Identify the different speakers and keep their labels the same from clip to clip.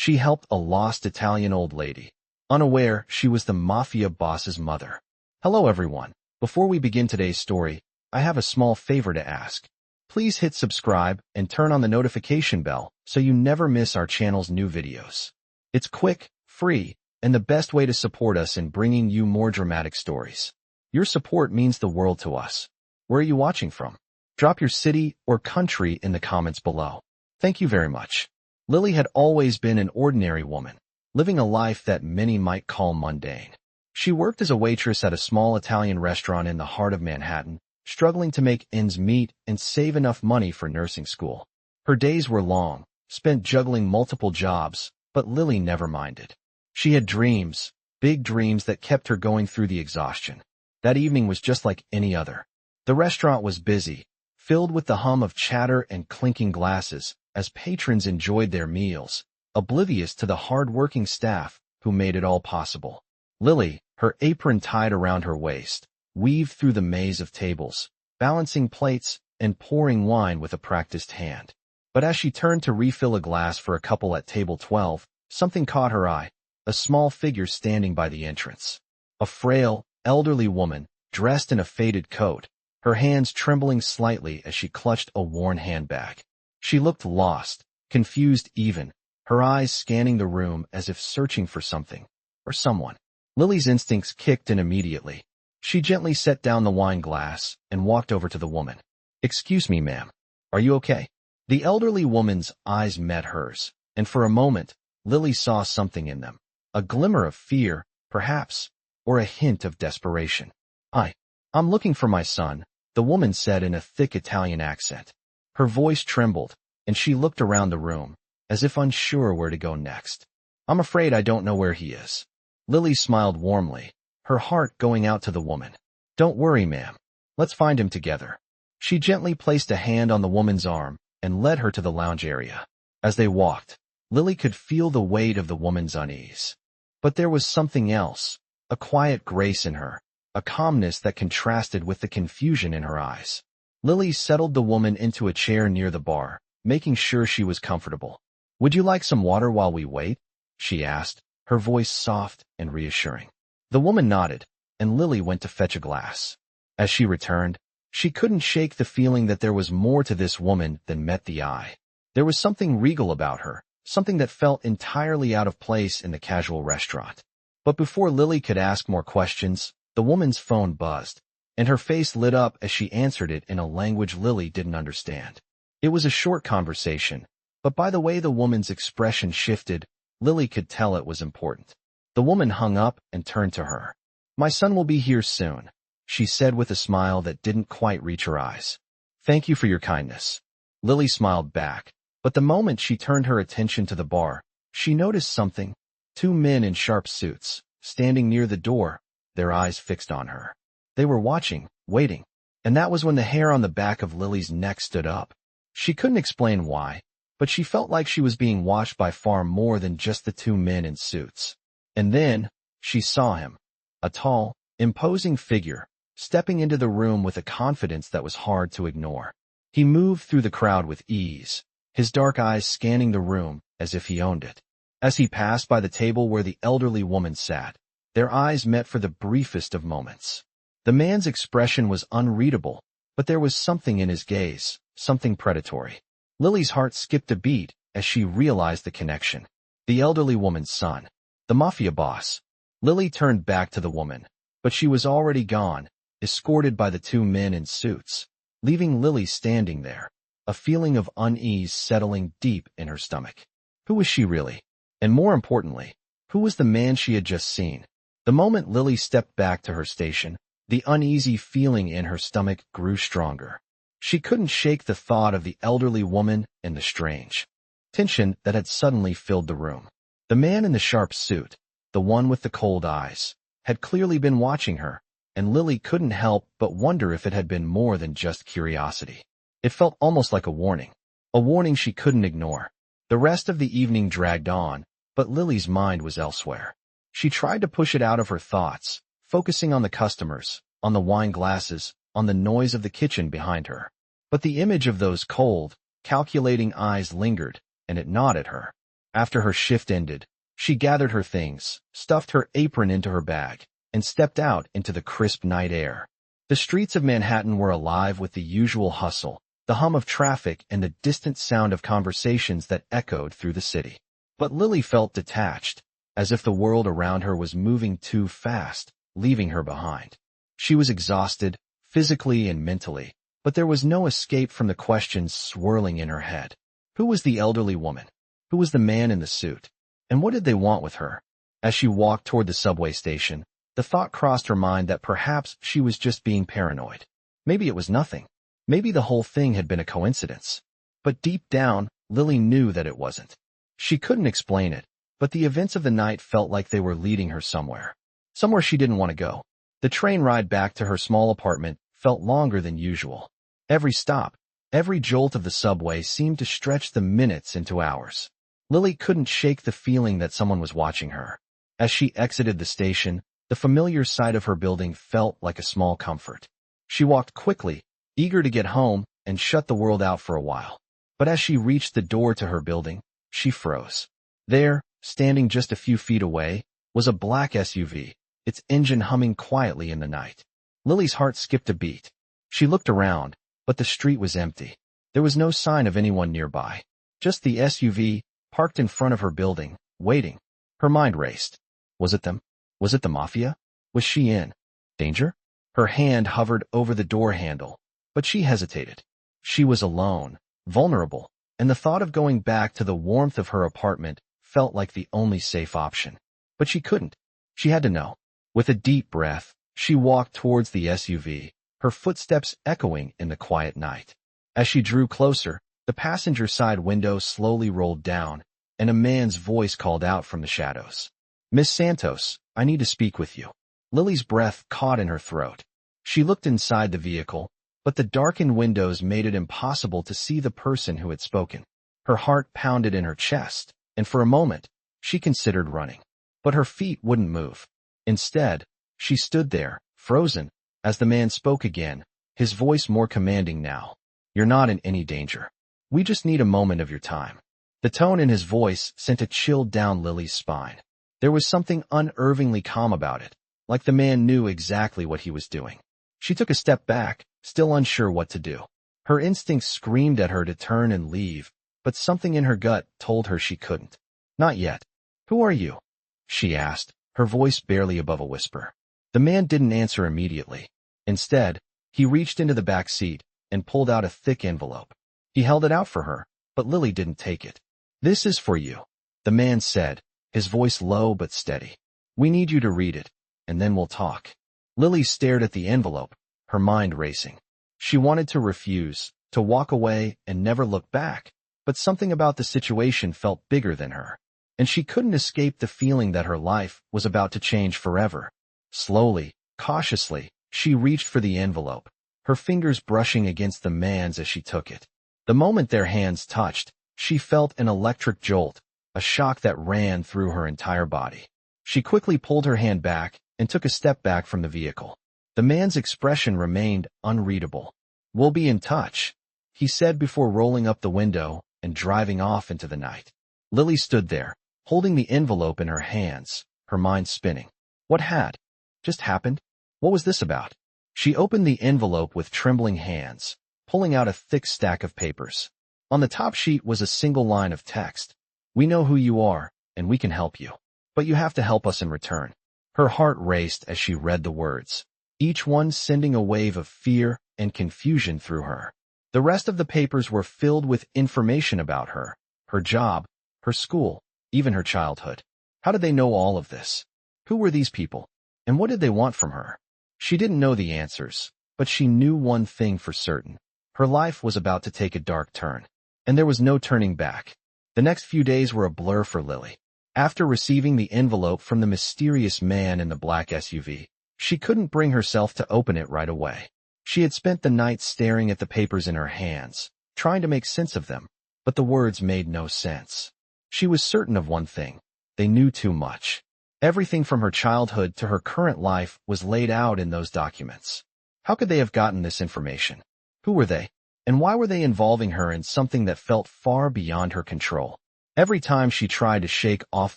Speaker 1: She helped a lost Italian old lady, unaware she was the Mafia boss's mother. Hello everyone. Before we begin today's story, I have a small favor to ask. Please hit subscribe and turn on the notification bell so you never miss our channel's new videos. It's quick, free, and the best way to support us in bringing you more dramatic stories. Your support means the world to us. Where are you watching from? Drop your city or country in the comments below. Thank you very much. Lily had always been an ordinary woman, living a life that many might call mundane. She worked as a waitress at a small Italian restaurant in the heart of Manhattan, struggling to make ends meet and save enough money for nursing school. Her days were long, spent juggling multiple jobs, but Lily never minded. She had dreams, big dreams that kept her going through the exhaustion. That evening was just like any other. The restaurant was busy, filled with the hum of chatter and clinking glasses as patrons enjoyed their meals, oblivious to the hard-working staff who made it all possible. Lily, her apron tied around her waist, weaved through the maze of tables, balancing plates and pouring wine with a practiced hand. But as she turned to refill a glass for a couple at table 12, something caught her eye, a small figure standing by the entrance. A frail, elderly woman, dressed in a faded coat, her hands trembling slightly as she clutched a worn handbag. She looked lost, confused even, her eyes scanning the room as if searching for something, or someone. Lily's instincts kicked in immediately. She gently set down the wine glass and walked over to the woman. "Excuse me, ma'am. Are you okay?" The elderly woman's eyes met hers, and for a moment, Lily saw something in them. A glimmer of fear, perhaps, or a hint of desperation. I'm looking for my son," the woman said in a thick Italian accent. Her voice trembled, and she looked around the room, as if unsure where to go next. "I'm afraid I don't know where he is." Lily smiled warmly, her heart going out to the woman. "Don't worry, ma'am. Let's find him together." She gently placed a hand on the woman's arm and led her to the lounge area. As they walked, Lily could feel the weight of the woman's unease. But there was something else, a quiet grace in her, a calmness that contrasted with the confusion in her eyes. Lily settled the woman into a chair near the bar, making sure she was comfortable. "Would you like some water while we wait?" she asked, her voice soft and reassuring. The woman nodded, and Lily went to fetch a glass. As she returned, she couldn't shake the feeling that there was more to this woman than met the eye. There was something regal about her, something that felt entirely out of place in the casual restaurant. But before Lily could ask more questions, the woman's phone buzzed, and her face lit up as she answered it in a language Lily didn't understand. It was a short conversation, but by the way the woman's expression shifted, Lily could tell it was important. The woman hung up and turned to her. "My son will be here soon," she said with a smile that didn't quite reach her eyes. "Thank you for your kindness." Lily smiled back, but the moment she turned her attention to the bar, she noticed something. Two men in sharp suits, standing near the door, their eyes fixed on her. They were watching, waiting, and that was when the hair on the back of Lily's neck stood up. She couldn't explain why, but she felt like she was being watched by far more than just the two men in suits. And then, she saw him, a tall, imposing figure, stepping into the room with a confidence that was hard to ignore. He moved through the crowd with ease, his dark eyes scanning the room as if he owned it. As he passed by the table where the elderly woman sat, their eyes met for the briefest of moments. The man's expression was unreadable, but there was something in his gaze, something predatory. Lily's heart skipped a beat as she realized the connection. The elderly woman's son, the Mafia boss. Lily turned back to the woman, but she was already gone, escorted by the two men in suits, leaving Lily standing there, a feeling of unease settling deep in her stomach. Who was she really? And more importantly, who was the man she had just seen? The moment Lily stepped back to her station, the uneasy feeling in her stomach grew stronger. She couldn't shake the thought of the elderly woman and the strange tension that had suddenly filled the room. The man in the sharp suit, the one with the cold eyes, had clearly been watching her, and Lily couldn't help but wonder if it had been more than just curiosity. It felt almost like a warning she couldn't ignore. The rest of the evening dragged on, but Lily's mind was elsewhere. She tried to push it out of her thoughts, focusing on the customers, on the wine glasses, on the noise of the kitchen behind her. But the image of those cold, calculating eyes lingered, and it gnawed at her. After her shift ended, she gathered her things, stuffed her apron into her bag, and stepped out into the crisp night air. The streets of Manhattan were alive with the usual hustle, the hum of traffic and the distant sound of conversations that echoed through the city. But Lily felt detached, as if the world around her was moving too fast, leaving her behind. She was exhausted, physically and mentally, but there was no escape from the questions swirling in her head. Who was the elderly woman? Who was the man in the suit? And what did they want with her? As she walked toward the subway station, the thought crossed her mind that perhaps she was just being paranoid. Maybe it was nothing. Maybe the whole thing had been a coincidence. But deep down, Lily knew that it wasn't. She couldn't explain it, but the events of the night felt like they were leading her somewhere. Somewhere she didn't want to go. The train ride back to her small apartment felt longer than usual. Every stop, every jolt of the subway seemed to stretch the minutes into hours. Lily couldn't shake the feeling that someone was watching her. As she exited the station, the familiar sight of her building felt like a small comfort. She walked quickly, eager to get home and shut the world out for a while. But as she reached the door to her building, she froze. There, standing just a few feet away, was a black SUV, its engine humming quietly in the night. Lily's heart skipped a beat. She looked around, but the street was empty. There was no sign of anyone nearby. Just the SUV, parked in front of her building, waiting. Her mind raced. Was it them? Was it the Mafia? Was she in danger? Her hand hovered over the door handle, but she hesitated. She was alone, vulnerable, and the thought of going back to the warmth of her apartment felt like the only safe option. But she couldn't. She had to know. With a deep breath, she walked towards the SUV, her footsteps echoing in the quiet night. As she drew closer, the passenger side window slowly rolled down, and a man's voice called out from the shadows. "Miss Santos, I need to speak with you." Lily's breath caught in her throat. She looked inside the vehicle, but the darkened windows made it impossible to see the person who had spoken. Her heart pounded in her chest, and for a moment, she considered running. But her feet wouldn't move. Instead, she stood there, frozen, as the man spoke again, his voice more commanding now. "You're not in any danger. We just need a moment of your time." The tone in his voice sent a chill down Lily's spine. There was something unnervingly calm about it, like the man knew exactly what he was doing. She took a step back, still unsure what to do. Her instincts screamed at her to turn and leave, but something in her gut told her she couldn't. "Not yet. Who are you?" she asked, her voice barely above a whisper. The man didn't answer immediately. Instead, he reached into the back seat and pulled out a thick envelope. He held it out for her, but Lily didn't take it. "This is for you," the man said, his voice low but steady. "We need you to read it, and then we'll talk." Lily stared at the envelope, her mind racing. She wanted to refuse, to walk away and never look back, but something about the situation felt bigger than her, and she couldn't escape the feeling that her life was about to change forever. Slowly, cautiously, she reached for the envelope, her fingers brushing against the man's as she took it. The moment their hands touched, she felt an electric jolt, a shock that ran through her entire body. She quickly pulled her hand back and took a step back from the vehicle. The man's expression remained unreadable. "We'll be in touch," he said before rolling up the window and driving off into the night. Lily stood there, holding the envelope in her hands, her mind spinning. What had just happened? What was this about? She opened the envelope with trembling hands, pulling out a thick stack of papers. On the top sheet was a single line of text. "We know who you are, and we can help you. But you have to help us in return." Her heart raced as she read the words, each one sending a wave of fear and confusion through her. The rest of the papers were filled with information about her, her job, her school, even her childhood. How did they know all of this? Who were these people? And what did they want from her? She didn't know the answers, but she knew one thing for certain. Her life was about to take a dark turn, and there was no turning back. The next few days were a blur for Lily. After receiving the envelope from the mysterious man in the black SUV, she couldn't bring herself to open it right away. She had spent the night staring at the papers in her hands, trying to make sense of them, but the words made no sense. She was certain of one thing: they knew too much. Everything from her childhood to her current life was laid out in those documents. How could they have gotten this information? Who were they? And why were they involving her in something that felt far beyond her control? Every time she tried to shake off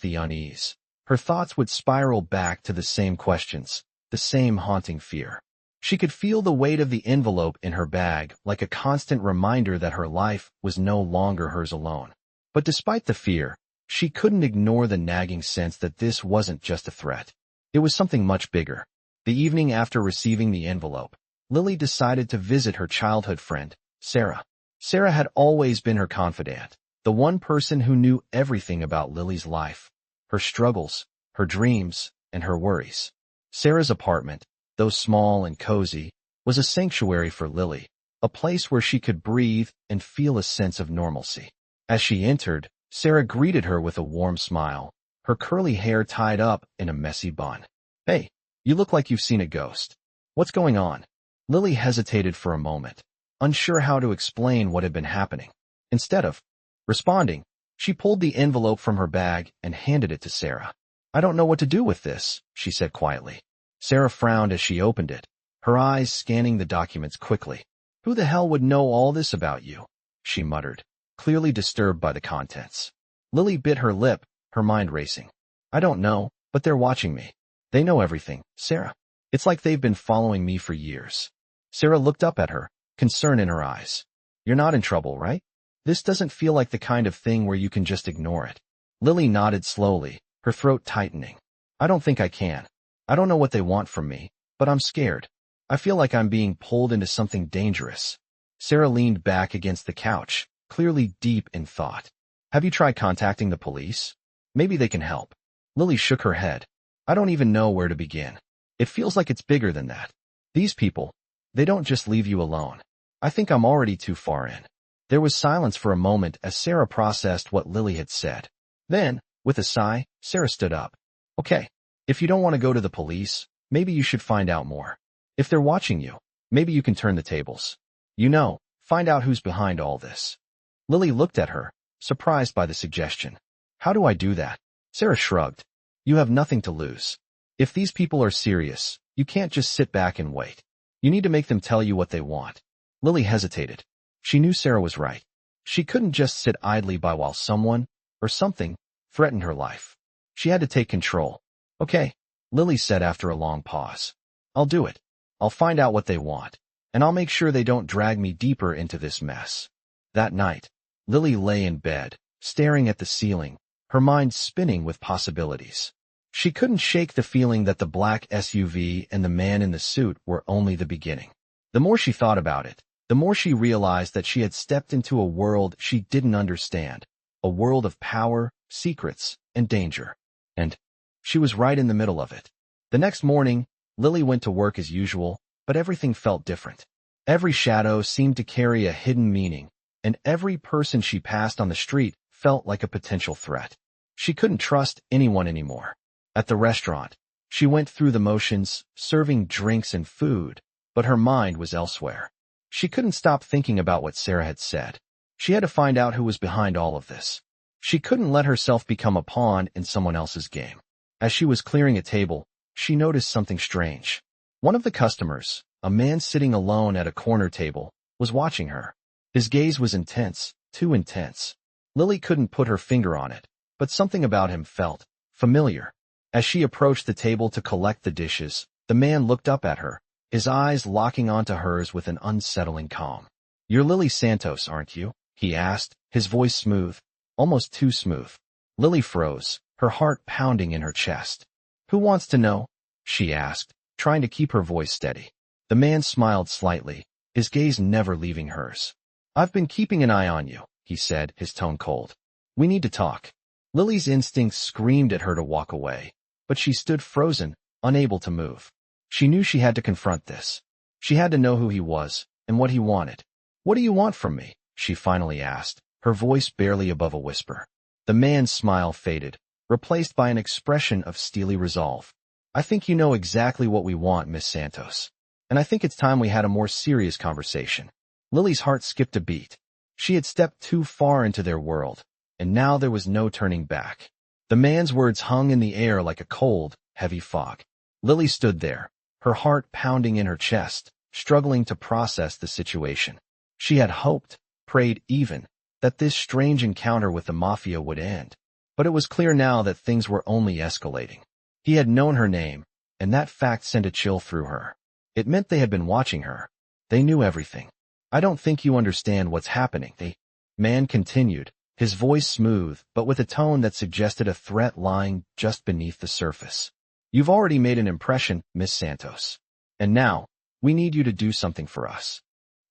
Speaker 1: the unease, her thoughts would spiral back to the same questions, the same haunting fear. She could feel the weight of the envelope in her bag like a constant reminder that her life was no longer hers alone. But despite the fear, she couldn't ignore the nagging sense that this wasn't just a threat. It was something much bigger. The evening after receiving the envelope, Lily decided to visit her childhood friend, Sarah. Sarah had always been her confidant, the one person who knew everything about Lily's life, her struggles, her dreams, and her worries. Sarah's apartment, though small and cozy, was a sanctuary for Lily, a place where she could breathe and feel a sense of normalcy. As she entered, Sarah greeted her with a warm smile, her curly hair tied up in a messy bun. "Hey, you look like you've seen a ghost. What's going on?" Lily hesitated for a moment, unsure how to explain what had been happening. Instead of responding, she pulled the envelope from her bag and handed it to Sarah. "I don't know what to do with this," she said quietly. Sarah frowned as she opened it, her eyes scanning the documents quickly. "Who the hell would know all this about you?" she muttered, clearly disturbed by the contents. Lily bit her lip, her mind racing. "I don't know, but they're watching me. They know everything, Sarah. It's like they've been following me for years." Sarah looked up at her, concern in her eyes. "You're not in trouble, right? This doesn't feel like the kind of thing where you can just ignore it." Lily nodded slowly, her throat tightening. "I don't think I can. I don't know what they want from me, but I'm scared. I feel like I'm being pulled into something dangerous." Sarah leaned back against the couch, clearly deep in thought. "Have you tried contacting the police? Maybe they can help." Lily shook her head. "I don't even know where to begin. It feels like it's bigger than that. These people, they don't just leave you alone. I think I'm already too far in." There was silence for a moment as Sarah processed what Lily had said. Then, with a sigh, Sarah stood up. "Okay, if you don't want to go to the police, maybe you should find out more. If they're watching you, maybe you can turn the tables. Find out who's behind all this." Lily looked at her, surprised by the suggestion. "How do I do that?" Sarah shrugged. "You have nothing to lose. If these people are serious, you can't just sit back and wait. You need to make them tell you what they want." Lily hesitated. She knew Sarah was right. She couldn't just sit idly by while someone, or something, threatened her life. She had to take control. "Okay," Lily said after a long pause. "I'll do it. I'll find out what they want, and I'll make sure they don't drag me deeper into this mess." That night, Lily lay in bed, staring at the ceiling, her mind spinning with possibilities. She couldn't shake the feeling that the black SUV and the man in the suit were only the beginning. The more she thought about it, the more she realized that she had stepped into a world she didn't understand, a world of power, secrets, and danger. And she was right in the middle of it. The next morning, Lily went to work as usual, but everything felt different. Every shadow seemed to carry a hidden meaning, and every person she passed on the street felt like a potential threat. She couldn't trust anyone anymore. At the restaurant, she went through the motions, serving drinks and food, but her mind was elsewhere. She couldn't stop thinking about what Sarah had said. She had to find out who was behind all of this. She couldn't let herself become a pawn in someone else's game. As she was clearing a table, she noticed something strange. One of the customers, a man sitting alone at a corner table, was watching her. His gaze was intense, too intense. Lily couldn't put her finger on it, but something about him felt familiar. As she approached the table to collect the dishes, the man looked up at her, his eyes locking onto hers with an unsettling calm. "You're Lily Santos, aren't you?" he asked, his voice smooth, almost too smooth. Lily froze, her heart pounding in her chest. "Who wants to know?" she asked, trying to keep her voice steady. The man smiled slightly, his gaze never leaving hers. "I've been keeping an eye on you," he said, his tone cold. "We need to talk." Lily's instincts screamed at her to walk away, but she stood frozen, unable to move. She knew she had to confront this. She had to know who he was, and what he wanted. "What do you want from me?" she finally asked, her voice barely above a whisper. The man's smile faded, replaced by an expression of steely resolve. "I think you know exactly what we want, Miss Santos. And I think it's time we had a more serious conversation." Lily's heart skipped a beat. She had stepped too far into their world, and now there was no turning back. The man's words hung in the air like a cold, heavy fog. Lily stood there, her heart pounding in her chest, struggling to process the situation. She had hoped, prayed even, that this strange encounter with the Mafia would end. But it was clear now that things were only escalating. He had known her name, and that fact sent a chill through her. It meant they had been watching her. They knew everything. I don't think you understand what's happening, the man continued, his voice smooth, but with a tone that suggested a threat lying just beneath the surface. You've already made an impression, Miss Santos. And now, we need you to do something for us.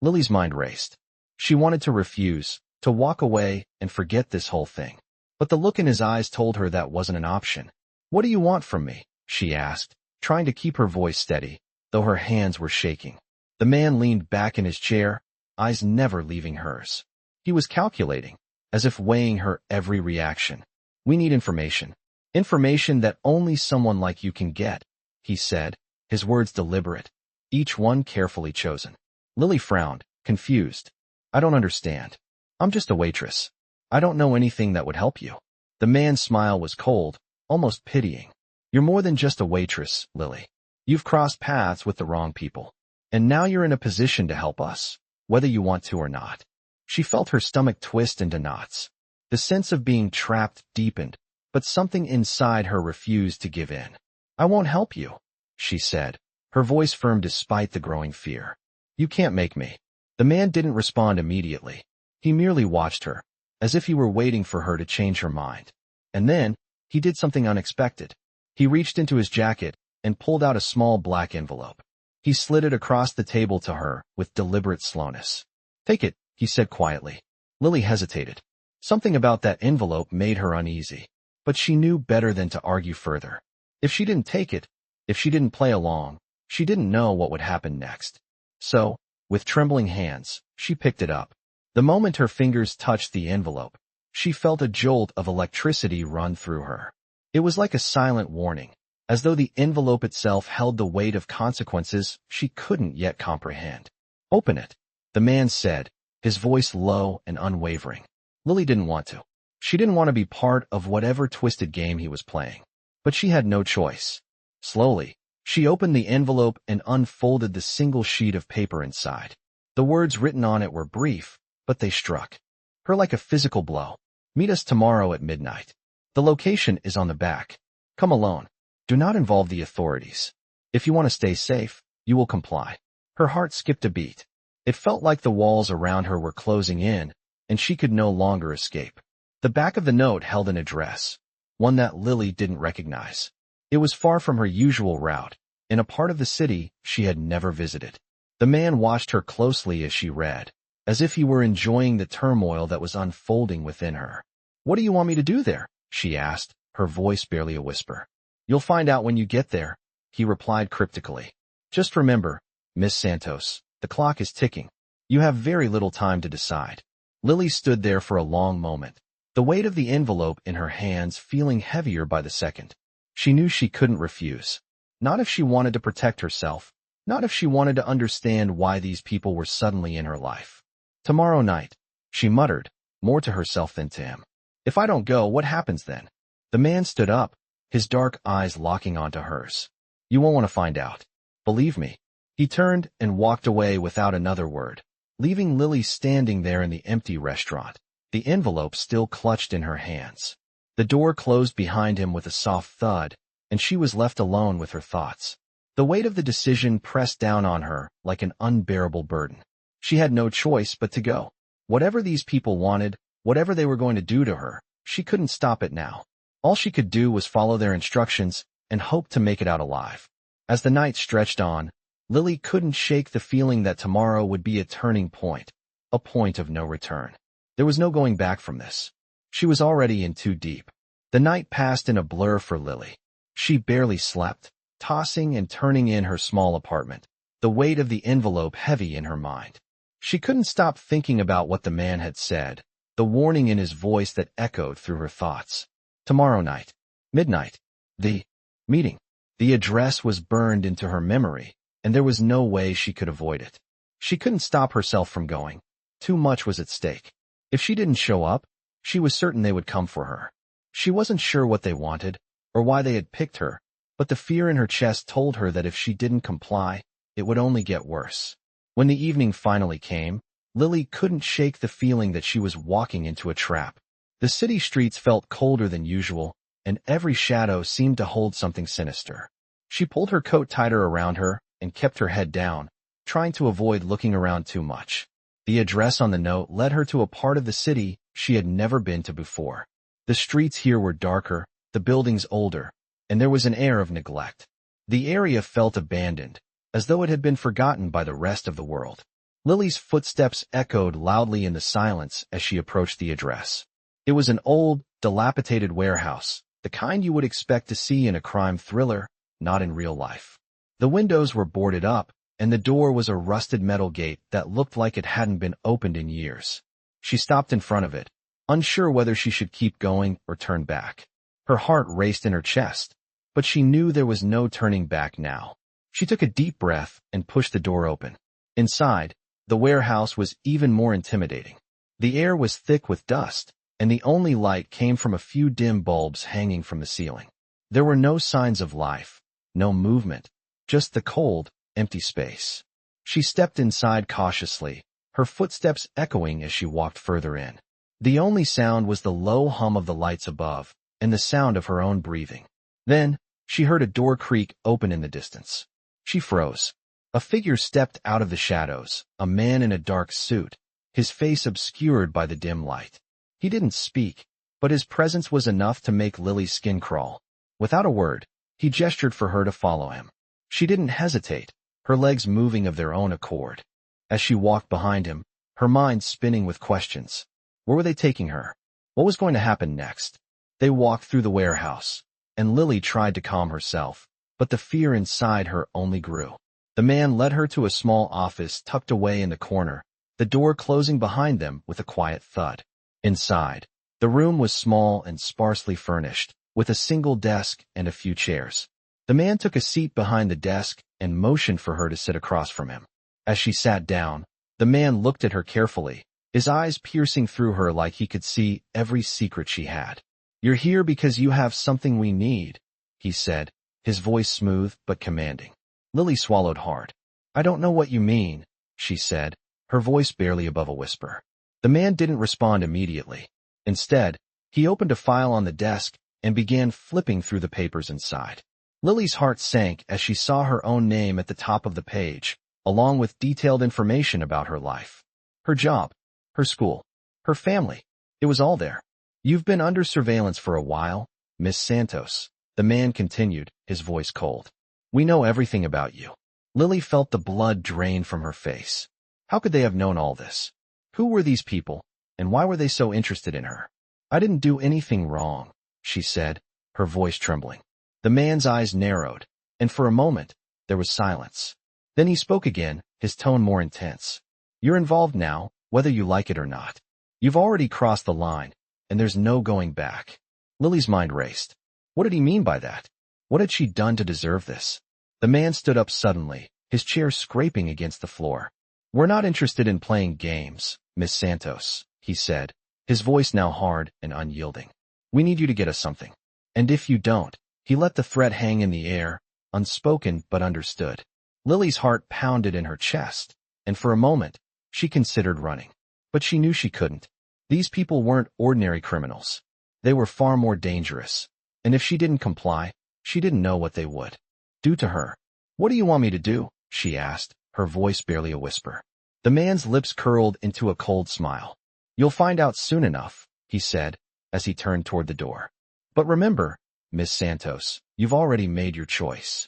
Speaker 1: Lily's mind raced. She wanted to refuse, to walk away and forget this whole thing. But the look in his eyes told her that wasn't an option. What do you want from me? She asked, trying to keep her voice steady, though her hands were shaking. The man leaned back in his chair, eyes never leaving hers. He was calculating, as if weighing her every reaction. We need information. Information that only someone like you can get, he said, his words deliberate, each one carefully chosen. Lily frowned, confused. I don't understand. I'm just a waitress. I don't know anything that would help you. The man's smile was cold, almost pitying. You're more than just a waitress, Lily. You've crossed paths with the wrong people. And now you're in a position to help us, whether you want to or not. She felt her stomach twist into knots. The sense of being trapped deepened, but something inside her refused to give in. I won't help you, she said, her voice firm despite the growing fear. You can't make me. The man didn't respond immediately. He merely watched her, as if he were waiting for her to change her mind. And then, he did something unexpected. He reached into his jacket and pulled out a small black envelope. He slid it across the table to her with deliberate slowness. Take it, he said quietly. Lily hesitated. Something about that envelope made her uneasy, but she knew better than to argue further. If she didn't take it, if she didn't play along, she didn't know what would happen next. So, with trembling hands, she picked it up. The moment her fingers touched the envelope, she felt a jolt of electricity run through her. It was like a silent warning, as though the envelope itself held the weight of consequences she couldn't yet comprehend. Open it, the man said, his voice low and unwavering. Lily didn't want to. She didn't want to be part of whatever twisted game he was playing. But she had no choice. Slowly, she opened the envelope and unfolded the single sheet of paper inside. The words written on it were brief, but they struck her like a physical blow. Meet us tomorrow at midnight. The location is on the back. Come alone. Do not involve the authorities. If you want to stay safe, you will comply. Her heart skipped a beat. It felt like the walls around her were closing in, and she could no longer escape. The back of the note held an address, one that Lily didn't recognize. It was far from her usual route, in a part of the city she had never visited. The man watched her closely as she read, as if he were enjoying the turmoil that was unfolding within her. What do you want me to do there? She asked, her voice barely a whisper. You'll find out when you get there, he replied cryptically. Just remember, Miss Santos, the clock is ticking. You have very little time to decide. Lily stood there for a long moment, the weight of the envelope in her hands feeling heavier by the second. She knew she couldn't refuse. Not if she wanted to protect herself, not if she wanted to understand why these people were suddenly in her life. Tomorrow night, she muttered, more to herself than to him. If I don't go, what happens then? The man stood up, his dark eyes locking onto hers. You won't want to find out. Believe me. He turned and walked away without another word, leaving Lily standing there in the empty restaurant, the envelope still clutched in her hands. The door closed behind him with a soft thud, and she was left alone with her thoughts. The weight of the decision pressed down on her like an unbearable burden. She had no choice but to go. Whatever these people wanted, whatever they were going to do to her, she couldn't stop it now. All she could do was follow their instructions and hope to make it out alive. As the night stretched on, Lily couldn't shake the feeling that tomorrow would be a turning point, a point of no return. There was no going back from this. She was already in too deep. The night passed in a blur for Lily. She barely slept, tossing and turning in her small apartment, the weight of the envelope heavy in her mind. She couldn't stop thinking about what the man had said, the warning in his voice that echoed through her thoughts. Tomorrow night. Midnight. The meeting. The address was burned into her memory, and there was no way she could avoid it. She couldn't stop herself from going. Too much was at stake. If she didn't show up, she was certain they would come for her. She wasn't sure what they wanted, or why they had picked her, but the fear in her chest told her that if she didn't comply, it would only get worse. When the evening finally came, Lily couldn't shake the feeling that she was walking into a trap. The city streets felt colder than usual, and every shadow seemed to hold something sinister. She pulled her coat tighter around her and kept her head down, trying to avoid looking around too much. The address on the note led her to a part of the city she had never been to before. The streets here were darker, the buildings older, and there was an air of neglect. The area felt abandoned, as though it had been forgotten by the rest of the world. Lily's footsteps echoed loudly in the silence as she approached the address. It was an old, dilapidated warehouse, the kind you would expect to see in a crime thriller, not in real life. The windows were boarded up, and the door was a rusted metal gate that looked like it hadn't been opened in years. She stopped in front of it, unsure whether she should keep going or turn back. Her heart raced in her chest, but she knew there was no turning back now. She took a deep breath and pushed the door open. Inside, the warehouse was even more intimidating. The air was thick with dust, and the only light came from a few dim bulbs hanging from the ceiling. There were no signs of life, no movement, just the cold, empty space. She stepped inside cautiously, her footsteps echoing as she walked further in. The only sound was the low hum of the lights above, and the sound of her own breathing. Then, she heard a door creak open in the distance. She froze. A figure stepped out of the shadows, a man in a dark suit, his face obscured by the dim light. He didn't speak, but his presence was enough to make Lily's skin crawl. Without a word, he gestured for her to follow him. She didn't hesitate, her legs moving of their own accord. As she walked behind him, her mind spinning with questions. Where were they taking her? What was going to happen next? They walked through the warehouse, and Lily tried to calm herself, but the fear inside her only grew. The man led her to a small office tucked away in the corner, the door closing behind them with a quiet thud. Inside, the room was small and sparsely furnished, with a single desk and a few chairs. The man took a seat behind the desk and motioned for her to sit across from him. As she sat down, the man looked at her carefully, his eyes piercing through her like he could see every secret she had. "You're here because you have something we need," he said, his voice smooth but commanding. Lily swallowed hard. "I don't know what you mean," she said, her voice barely above a whisper. The man didn't respond immediately. Instead, he opened a file on the desk and began flipping through the papers inside. Lily's heart sank as she saw her own name at the top of the page, along with detailed information about her life. Her job, her school, her family. It was all there. "You've been under surveillance for a while, Miss Santos," the man continued, his voice cold. "We know everything about you." Lily felt the blood drain from her face. How could they have known all this? Who were these people, and why were they so interested in her? "I didn't do anything wrong," she said, her voice trembling. The man's eyes narrowed, and for a moment, there was silence. Then he spoke again, his tone more intense. "You're involved now, whether you like it or not. You've already crossed the line, and there's no going back." Lily's mind raced. What did he mean by that? What had she done to deserve this? The man stood up suddenly, his chair scraping against the floor. "We're not interested in playing games, Miss Santos," he said, his voice now hard and unyielding. "We need you to get us something. And if you don't," he let the threat hang in the air, unspoken but understood. Lily's heart pounded in her chest, and for a moment, she considered running. But she knew she couldn't. These people weren't ordinary criminals. They were far more dangerous, and if she didn't comply, she didn't know what they would do to her. "What do you want me to do?" she asked, her voice barely a whisper. The man's lips curled into a cold smile. "You'll find out soon enough," he said, as he turned toward the door. "But remember, Miss Santos, you've already made your choice."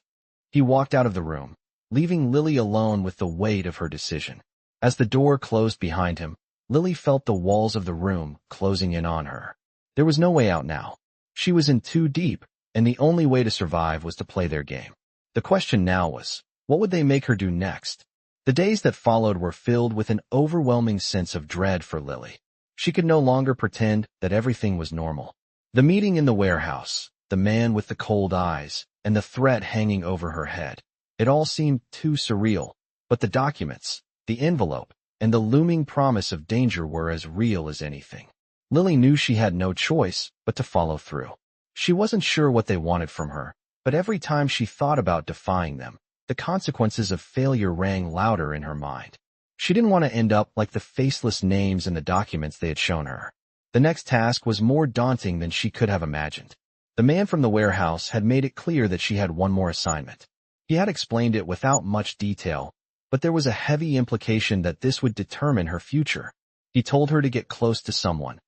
Speaker 1: He walked out of the room, leaving Lily alone with the weight of her decision. As the door closed behind him, Lily felt the walls of the room closing in on her. There was no way out now. She was in too deep, and the only way to survive was to play their game. The question now was, what would they make her do next? The days that followed were filled with an overwhelming sense of dread for Lily. She could no longer pretend that everything was normal. The meeting in the warehouse, the man with the cold eyes, and the threat hanging over her head. It all seemed too surreal, but the documents, the envelope, and the looming promise of danger were as real as anything. Lily knew she had no choice but to follow through. She wasn't sure what they wanted from her, but every time she thought about defying them, the consequences of failure rang louder in her mind. She didn't want to end up like the faceless names in the documents they had shown her. The next task was more daunting than she could have imagined. The man from the warehouse had made it clear that she had one more assignment. He had explained it without much detail, but there was a heavy implication that this would determine her future. He told her to get close to someone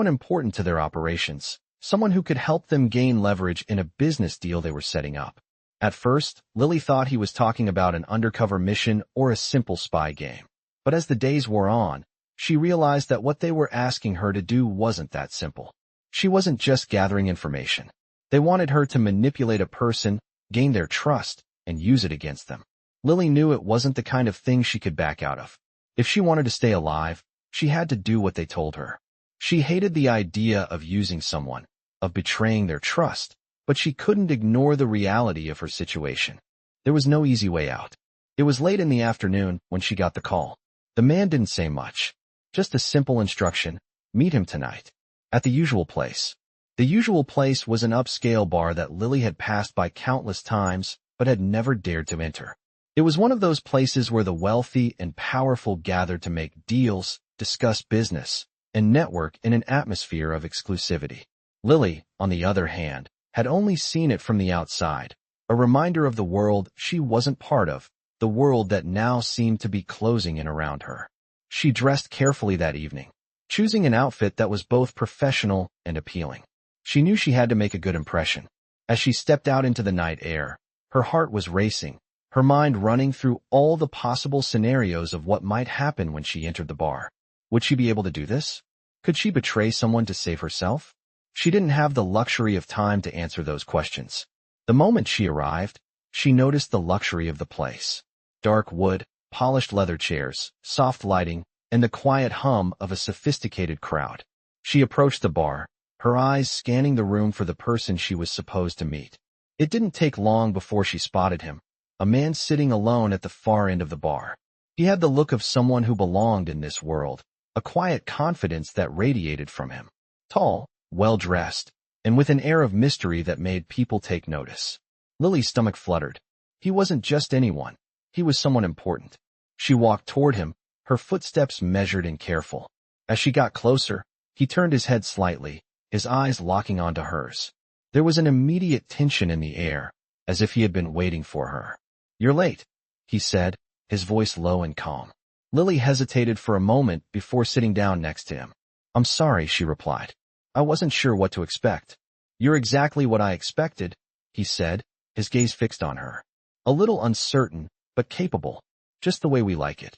Speaker 1: important to their operations, someone who could help them gain leverage in a business deal they were setting up. At first, Lily thought he was talking about an undercover mission or a simple spy game. But as the days wore on, she realized that what they were asking her to do wasn't that simple. She wasn't just gathering information. They wanted her to manipulate a person, gain their trust, and use it against them. Lily knew it wasn't the kind of thing she could back out of. If she wanted to stay alive, she had to do what they told her. She hated the idea of using someone, of betraying their trust, but she couldn't ignore the reality of her situation. There was no easy way out. It was late in the afternoon when she got the call. The man didn't say much, just a simple instruction: meet him tonight, at the usual place. The usual place was an upscale bar that Lily had passed by countless times, but had never dared to enter. It was one of those places where the wealthy and powerful gathered to make deals, discuss business, and network in an atmosphere of exclusivity. Lily, on the other hand, had only seen it from the outside, a reminder of the world she wasn't part of, the world that now seemed to be closing in around her. She dressed carefully that evening, choosing an outfit that was both professional and appealing. She knew she had to make a good impression. As she stepped out into the night air, her heart was racing, her mind running through all the possible scenarios of what might happen when she entered the bar. Would she be able to do this? Could she betray someone to save herself? She didn't have the luxury of time to answer those questions. The moment she arrived, she noticed the luxury of the place. Dark wood, polished leather chairs, soft lighting, and the quiet hum of a sophisticated crowd. She approached the bar, her eyes scanning the room for the person she was supposed to meet. It didn't take long before she spotted him, a man sitting alone at the far end of the bar. He had the look of someone who belonged in this world, a quiet confidence that radiated from him. Tall, well-dressed, and with an air of mystery that made people take notice. Lily's stomach fluttered. He wasn't just anyone. He was someone important. She walked toward him, her footsteps measured and careful. As she got closer, he turned his head slightly, his eyes locking onto hers. There was an immediate tension in the air, as if he had been waiting for her. "You're late," he said, his voice low and calm. Lily hesitated for a moment before sitting down next to him. "I'm sorry," she replied. "I wasn't sure what to expect." "You're exactly what I expected," he said, his gaze fixed on her. "A little uncertain, but capable, just the way we like it."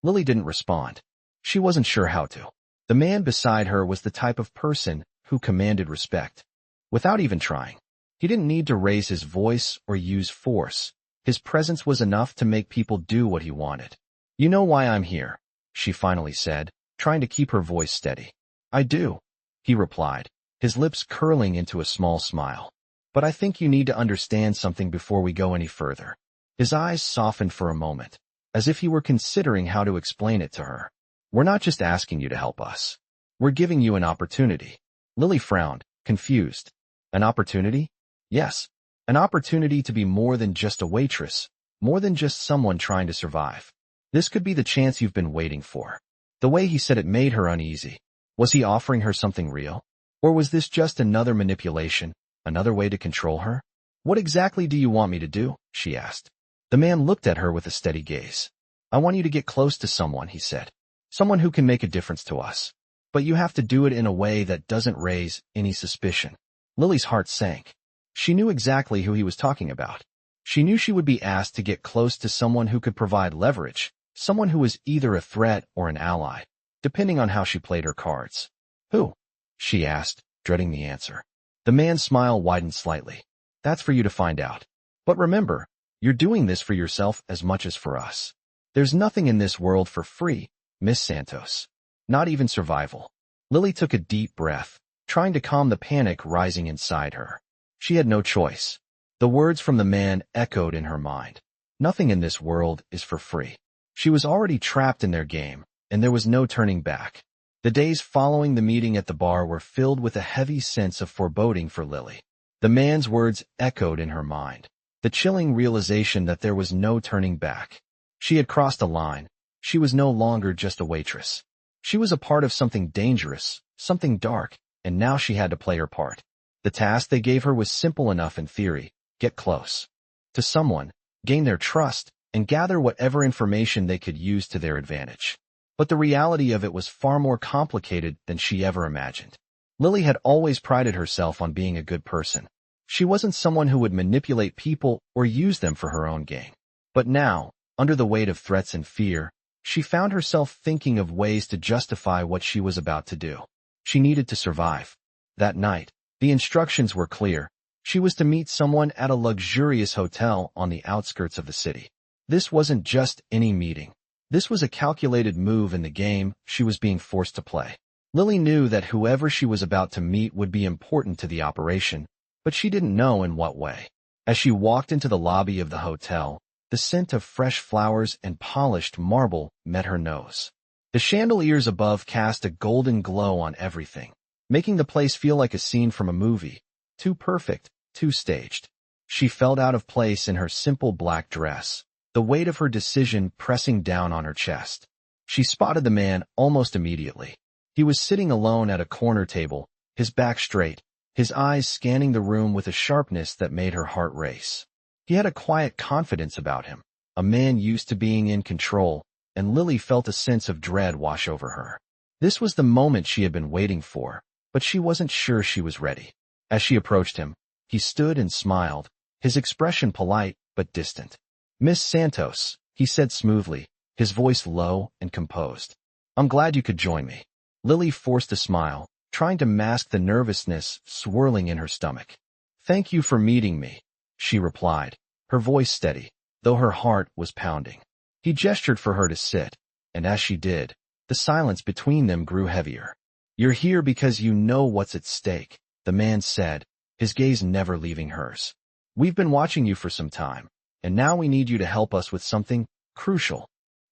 Speaker 1: Lily didn't respond. She wasn't sure how to. The man beside her was the type of person who commanded respect. Without even trying. He didn't need to raise his voice or use force. His presence was enough to make people do what he wanted. "You know why I'm here," she finally said, trying to keep her voice steady. "I do," he replied, his lips curling into a small smile. "But I think you need to understand something before we go any further." His eyes softened for a moment, as if he were considering how to explain it to her. "We're not just asking you to help us. We're giving you an opportunity." Lily frowned, confused. "An opportunity?" "Yes, an opportunity to be more than just a waitress, more than just someone trying to survive. This could be the chance you've been waiting for." The way he said it made her uneasy. Was he offering her something real? Or was this just another manipulation, another way to control her? "What exactly do you want me to do?" she asked. The man looked at her with a steady gaze. "I want you to get close to someone," he said. "Someone who can make a difference to us. But you have to do it in a way that doesn't raise any suspicion." Lily's heart sank. She knew exactly who he was talking about. She knew she would be asked to get close to someone who could provide leverage, someone who was either a threat or an ally, depending on how she played her cards. "Who?" she asked, dreading the answer. The man's smile widened slightly. "That's for you to find out. But remember, you're doing this for yourself as much as for us. There's nothing in this world for free, Miss Santos. Not even survival." Lily took a deep breath, trying to calm the panic rising inside her. She had no choice. The words from the man echoed in her mind. Nothing in this world is for free. She was already trapped in their game, and there was no turning back. The days following the meeting at the bar were filled with a heavy sense of foreboding for Lily. The man's words echoed in her mind, the chilling realization that there was no turning back. She had crossed a line, She was no longer just a waitress. She was a part of something dangerous, something dark, and now she had to play her part. The task they gave her was simple enough in theory: get close to someone, gain their trust, and gather whatever information they could use to their advantage. But the reality of it was far more complicated than she ever imagined. Lily had always prided herself on being a good person. She wasn't someone who would manipulate people or use them for her own gain. But now, under the weight of threats and fear, she found herself thinking of ways to justify what she was about to do. She needed to survive. That night, the instructions were clear. She was to meet someone at a luxurious hotel on the outskirts of the city. This wasn't just any meeting. This was a calculated move in the game she was being forced to play. Lily knew that whoever she was about to meet would be important to the operation, but she didn't know in what way. As she walked into the lobby of the hotel, the scent of fresh flowers and polished marble met her nose. The chandeliers above cast a golden glow on everything, making the place feel like a scene from a movie. Too perfect, too staged. She felt out of place in her simple black dress, the weight of her decision pressing down on her chest. She spotted the man almost immediately. He was sitting alone at a corner table, his back straight, his eyes scanning the room with a sharpness that made her heart race. He had a quiet confidence about him, a man used to being in control, and Lily felt a sense of dread wash over her. This was the moment she had been waiting for, but she wasn't sure she was ready. As she approached him, he stood and smiled, his expression polite but distant. "Miss Santos," he said smoothly, his voice low and composed. "I'm glad you could join me." Lily forced a smile, trying to mask the nervousness swirling in her stomach. "Thank you for meeting me," she replied, her voice steady, though her heart was pounding. He gestured for her to sit, and as she did, the silence between them grew heavier. "You're here because you know what's at stake," the man said, his gaze never leaving hers. "We've been watching you for some time, and now we need you to help us with something crucial."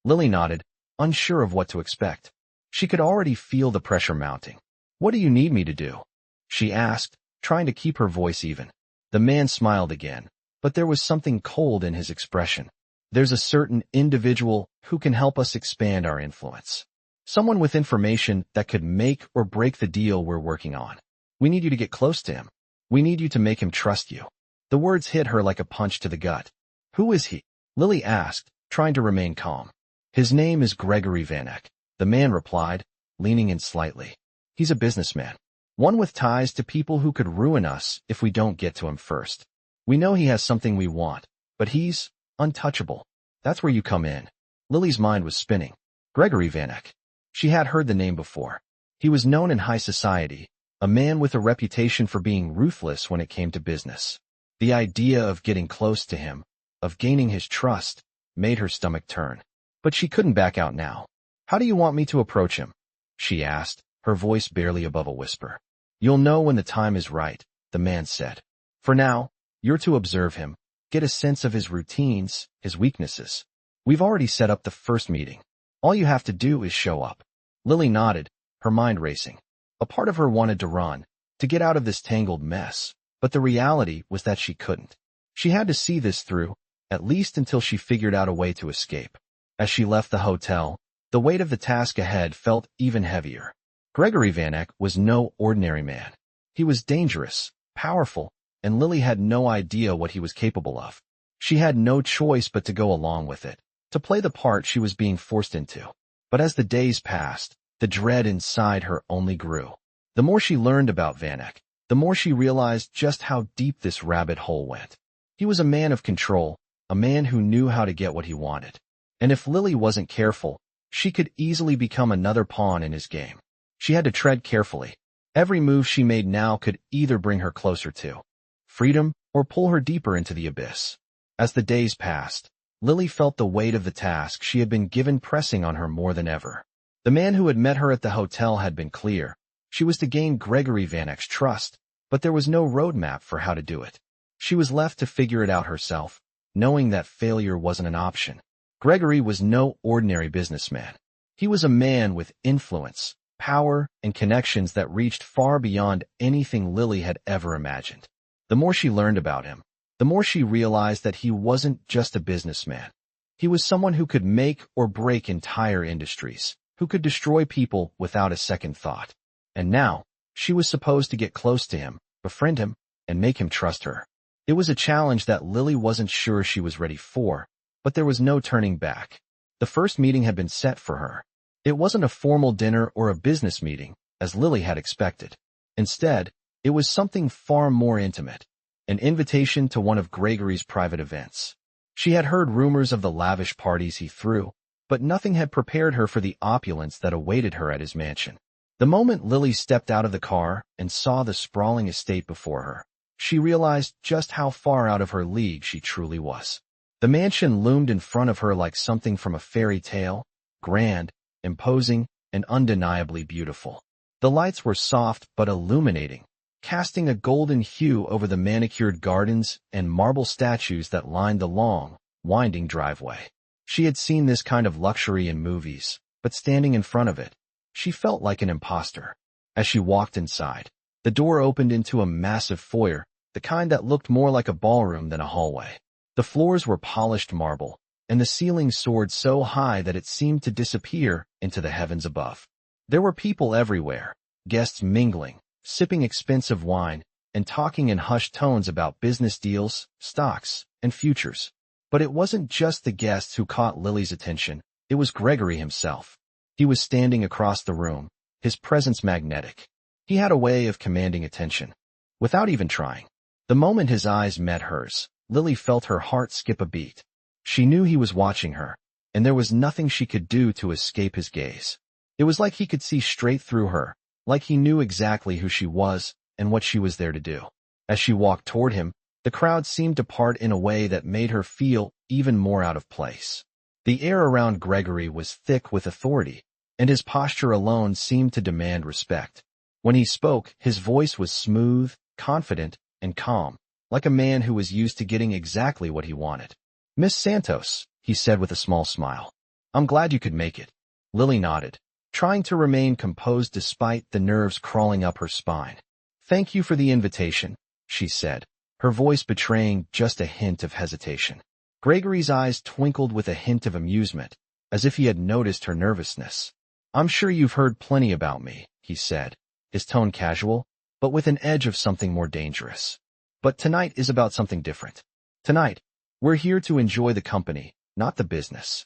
Speaker 1: Lily nodded, unsure of what to expect. She could already feel the pressure mounting. "What do you need me to do?" she asked, trying to keep her voice even. The man smiled again, but there was something cold in his expression. "There's a certain individual who can help us expand our influence. Someone with information that could make or break the deal we're working on. We need you to get close to him. We need you to make him trust you." The words hit her like a punch to the gut. "Who is he?" Lily asked, trying to remain calm. "His name is Gregory Vanek," the man replied, leaning in slightly. "He's a businessman. One with ties to people who could ruin us if we don't get to him first. We know he has something we want, but he's untouchable. That's where you come in." Lily's mind was spinning. Gregory Vanek. She had heard the name before. He was known in high society, a man with a reputation for being ruthless when it came to business. The idea of getting close to him, of gaining his trust, made her stomach turn. But she couldn't back out now. "How do you want me to approach him?" she asked, her voice barely above a whisper. "You'll know when the time is right," the man said. "For now, you're to observe him, get a sense of his routines, his weaknesses. We've already set up the first meeting. All you have to do is show up." Lily nodded, her mind racing. A part of her wanted to run, to get out of this tangled mess, but the reality was that she couldn't. She had to see this through, at least until she figured out a way to escape. As she left the hotel, the weight of the task ahead felt even heavier. Gregory Vanek was no ordinary man. He was dangerous, powerful, and Lily had no idea what he was capable of. She had no choice but to go along with it, to play the part she was being forced into. But as the days passed, the dread inside her only grew. The more she learned about Vanek, the more she realized just how deep this rabbit hole went. He was a man of control, a man who knew how to get what he wanted. And if Lily wasn't careful, she could easily become another pawn in his game. She had to tread carefully. Every move she made now could either bring her closer to freedom or pull her deeper into the abyss. As the days passed, Lily felt the weight of the task she had been given pressing on her more than ever. The man who had met her at the hotel had been clear. She was to gain Gregory Vanek's trust, but there was no roadmap for how to do it. She was left to figure it out herself, knowing that failure wasn't an option. Gregory was no ordinary businessman. He was a man with influence, power, and connections that reached far beyond anything Lily had ever imagined. The more she learned about him, the more she realized that he wasn't just a businessman. He was someone who could make or break entire industries, who could destroy people without a second thought. And now, she was supposed to get close to him, befriend him, and make him trust her. It was a challenge that Lily wasn't sure she was ready for, but there was no turning back. The first meeting had been set for her. It wasn't a formal dinner or a business meeting, as Lily had expected. Instead, it was something far more intimate, an invitation to one of Gregory's private events. She had heard rumors of the lavish parties he threw, but nothing had prepared her for the opulence that awaited her at his mansion. The moment Lily stepped out of the car and saw the sprawling estate before her, she realized just how far out of her league she truly was. The mansion loomed in front of her like something from a fairy tale, grand, imposing, and undeniably beautiful. The lights were soft but illuminating, casting a golden hue over the manicured gardens and marble statues that lined the long, winding driveway. She had seen this kind of luxury in movies, but standing in front of it, she felt like an imposter. As she walked inside, the door opened into a massive foyer, the kind that looked more like a ballroom than a hallway. The floors were polished marble, and the ceiling soared so high that it seemed to disappear into the heavens above. There were people everywhere, guests mingling, sipping expensive wine, and talking in hushed tones about business deals, stocks, and futures. But it wasn't just the guests who caught Lily's attention, it was Gregory himself. He was standing across the room, his presence magnetic. He had a way of commanding attention, without even trying. The moment his eyes met hers, Lily felt her heart skip a beat. She knew he was watching her, and there was nothing she could do to escape his gaze. It was like he could see straight through her, like he knew exactly who she was and what she was there to do. As she walked toward him, the crowd seemed to part in a way that made her feel even more out of place. The air around Gregory was thick with authority, and his posture alone seemed to demand respect. When he spoke, his voice was smooth, confident, and calm, like a man who was used to getting exactly what he wanted. "Miss Santos," he said with a small smile. "I'm glad you could make it." Lily nodded, trying to remain composed despite the nerves crawling up her spine. "Thank you for the invitation," she said, her voice betraying just a hint of hesitation. Gregory's eyes twinkled with a hint of amusement, as if he had noticed her nervousness. "I'm sure you've heard plenty about me," he said, his tone casual, but with an edge of something more dangerous. "But tonight is about something different. Tonight, we're here to enjoy the company, not the business."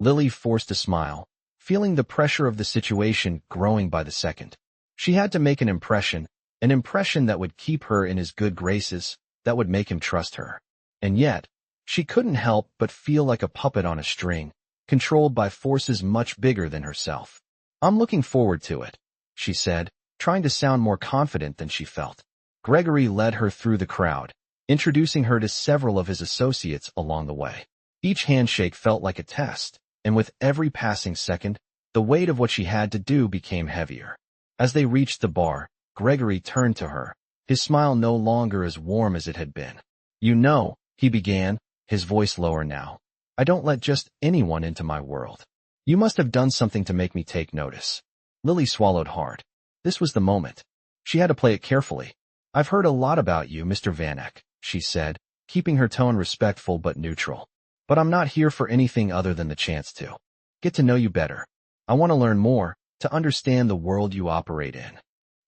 Speaker 1: Lily forced a smile, feeling the pressure of the situation growing by the second. She had to make an impression that would keep her in his good graces, that would make him trust her. And yet, she couldn't help but feel like a puppet on a string, controlled by forces much bigger than herself. "I'm looking forward to it," she said, trying to sound more confident than she felt. Gregory led her through the crowd, introducing her to several of his associates along the way. Each handshake felt like a test, and with every passing second, the weight of what she had to do became heavier. As they reached the bar, Gregory turned to her, his smile no longer as warm as it had been. "You know," he began, his voice lower now, "I don't let just anyone into my world. You must have done something to make me take notice." Lily swallowed hard. This was the moment. She had to play it carefully. "I've heard a lot about you, Mr. Vanek," she said, keeping her tone respectful but neutral. "But I'm not here for anything other than the chance to get to know you better. I want to learn more, to understand the world you operate in."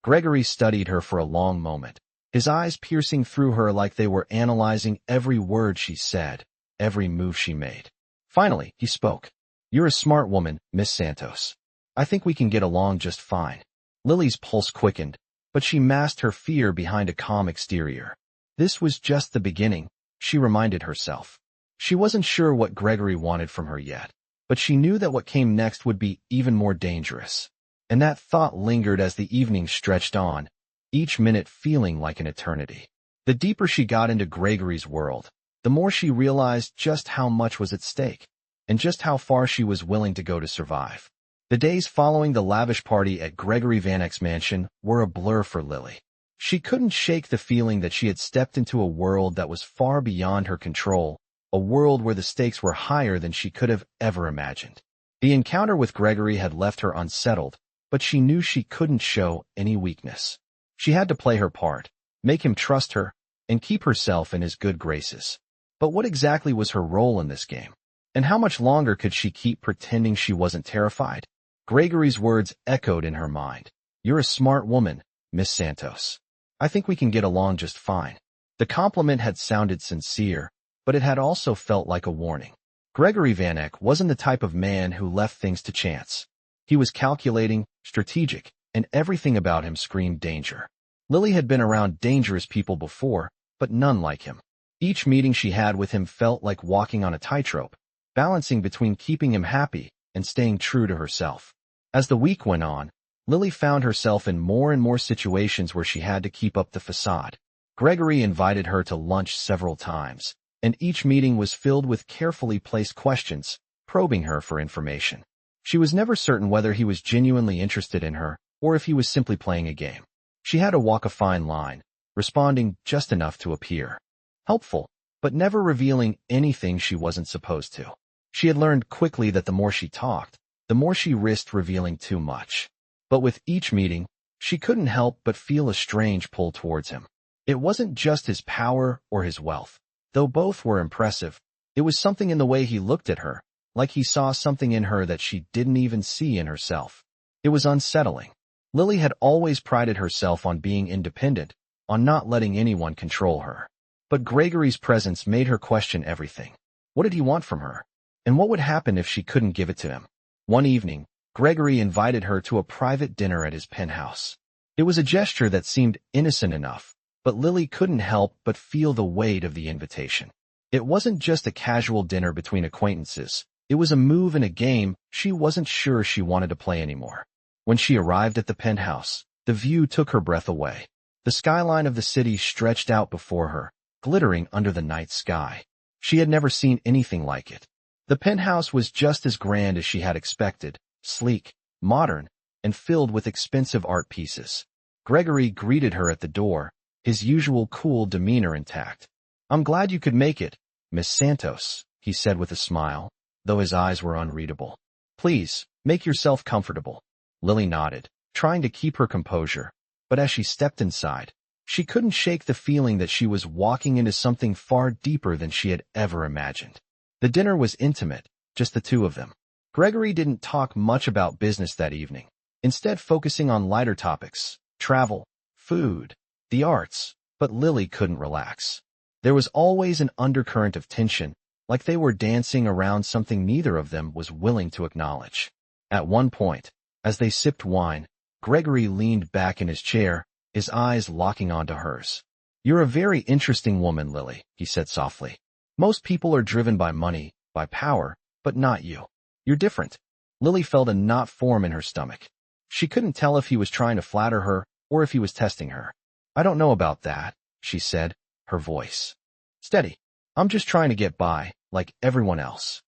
Speaker 1: Gregory studied her for a long moment, his eyes piercing through her like they were analyzing every word she said, every move she made. Finally, he spoke. "You're a smart woman, Miss Santos. I think we can get along just fine." Lily's pulse quickened, but she masked her fear behind a calm exterior. This was just the beginning, she reminded herself. She wasn't sure what Gregory wanted from her yet, but she knew that what came next would be even more dangerous. And that thought lingered as the evening stretched on, each minute feeling like an eternity. The deeper she got into Gregory's world, the more she realized just how much was at stake, and just how far she was willing to go to survive. The days following the lavish party at Gregory Vanek's mansion were a blur for Lily. She couldn't shake the feeling that she had stepped into a world that was far beyond her control, a world where the stakes were higher than she could have ever imagined. The encounter with Gregory had left her unsettled, but she knew she couldn't show any weakness. She had to play her part, make him trust her, and keep herself in his good graces. But what exactly was her role in this game? And how much longer could she keep pretending she wasn't terrified? Gregory's words echoed in her mind. You're a smart woman, Miss Santos. I think we can get along just fine. The compliment had sounded sincere, but it had also felt like a warning. Gregory Vanek wasn't the type of man who left things to chance. He was calculating, strategic, and everything about him screamed danger. Lily had been around dangerous people before, but none like him. Each meeting she had with him felt like walking on a tightrope, balancing between keeping him happy and staying true to herself. As the week went on, Lily found herself in more and more situations where she had to keep up the facade. Gregory invited her to lunch several times, and each meeting was filled with carefully placed questions, probing her for information. She was never certain whether he was genuinely interested in her or if he was simply playing a game. She had to walk a fine line, responding just enough to appear helpful, but never revealing anything she wasn't supposed to. She had learned quickly that the more she talked, the more she risked revealing too much. But with each meeting, she couldn't help but feel a strange pull towards him. It wasn't just his power or his wealth. Though both were impressive, it was something in the way he looked at her, like he saw something in her that she didn't even see in herself. It was unsettling. Lily had always prided herself on being independent, on not letting anyone control her. But Gregory's presence made her question everything. What did he want from her? And what would happen if she couldn't give it to him? One evening, Gregory invited her to a private dinner at his penthouse. It was a gesture that seemed innocent enough, but Lily couldn't help but feel the weight of the invitation. It wasn't just a casual dinner between acquaintances. It was a move in a game she wasn't sure she wanted to play anymore. When she arrived at the penthouse, the view took her breath away. The skyline of the city stretched out before her, glittering under the night sky. She had never seen anything like it. The penthouse was just as grand as she had expected, sleek, modern, and filled with expensive art pieces. Gregory greeted her at the door, his usual cool demeanor intact. I'm glad you could make it, Miss Santos, he said with a smile, though his eyes were unreadable. Please, make yourself comfortable. Lily nodded, trying to keep her composure, but as she stepped inside, she couldn't shake the feeling that she was walking into something far deeper than she had ever imagined. The dinner was intimate, just the two of them. Gregory didn't talk much about business that evening, instead focusing on lighter topics, travel, food, the arts, but Lily couldn't relax. There was always an undercurrent of tension, like they were dancing around something neither of them was willing to acknowledge. At one point, as they sipped wine, Gregory leaned back in his chair, his eyes locking onto hers. You're a very interesting woman, Lily, he said softly. Most people are driven by money, by power, but not you. You're different. Lily felt a knot form in her stomach. She couldn't tell if he was trying to flatter her or if he was testing her. I don't know about that, she said, her voice steady. I'm just trying to get by, like everyone else.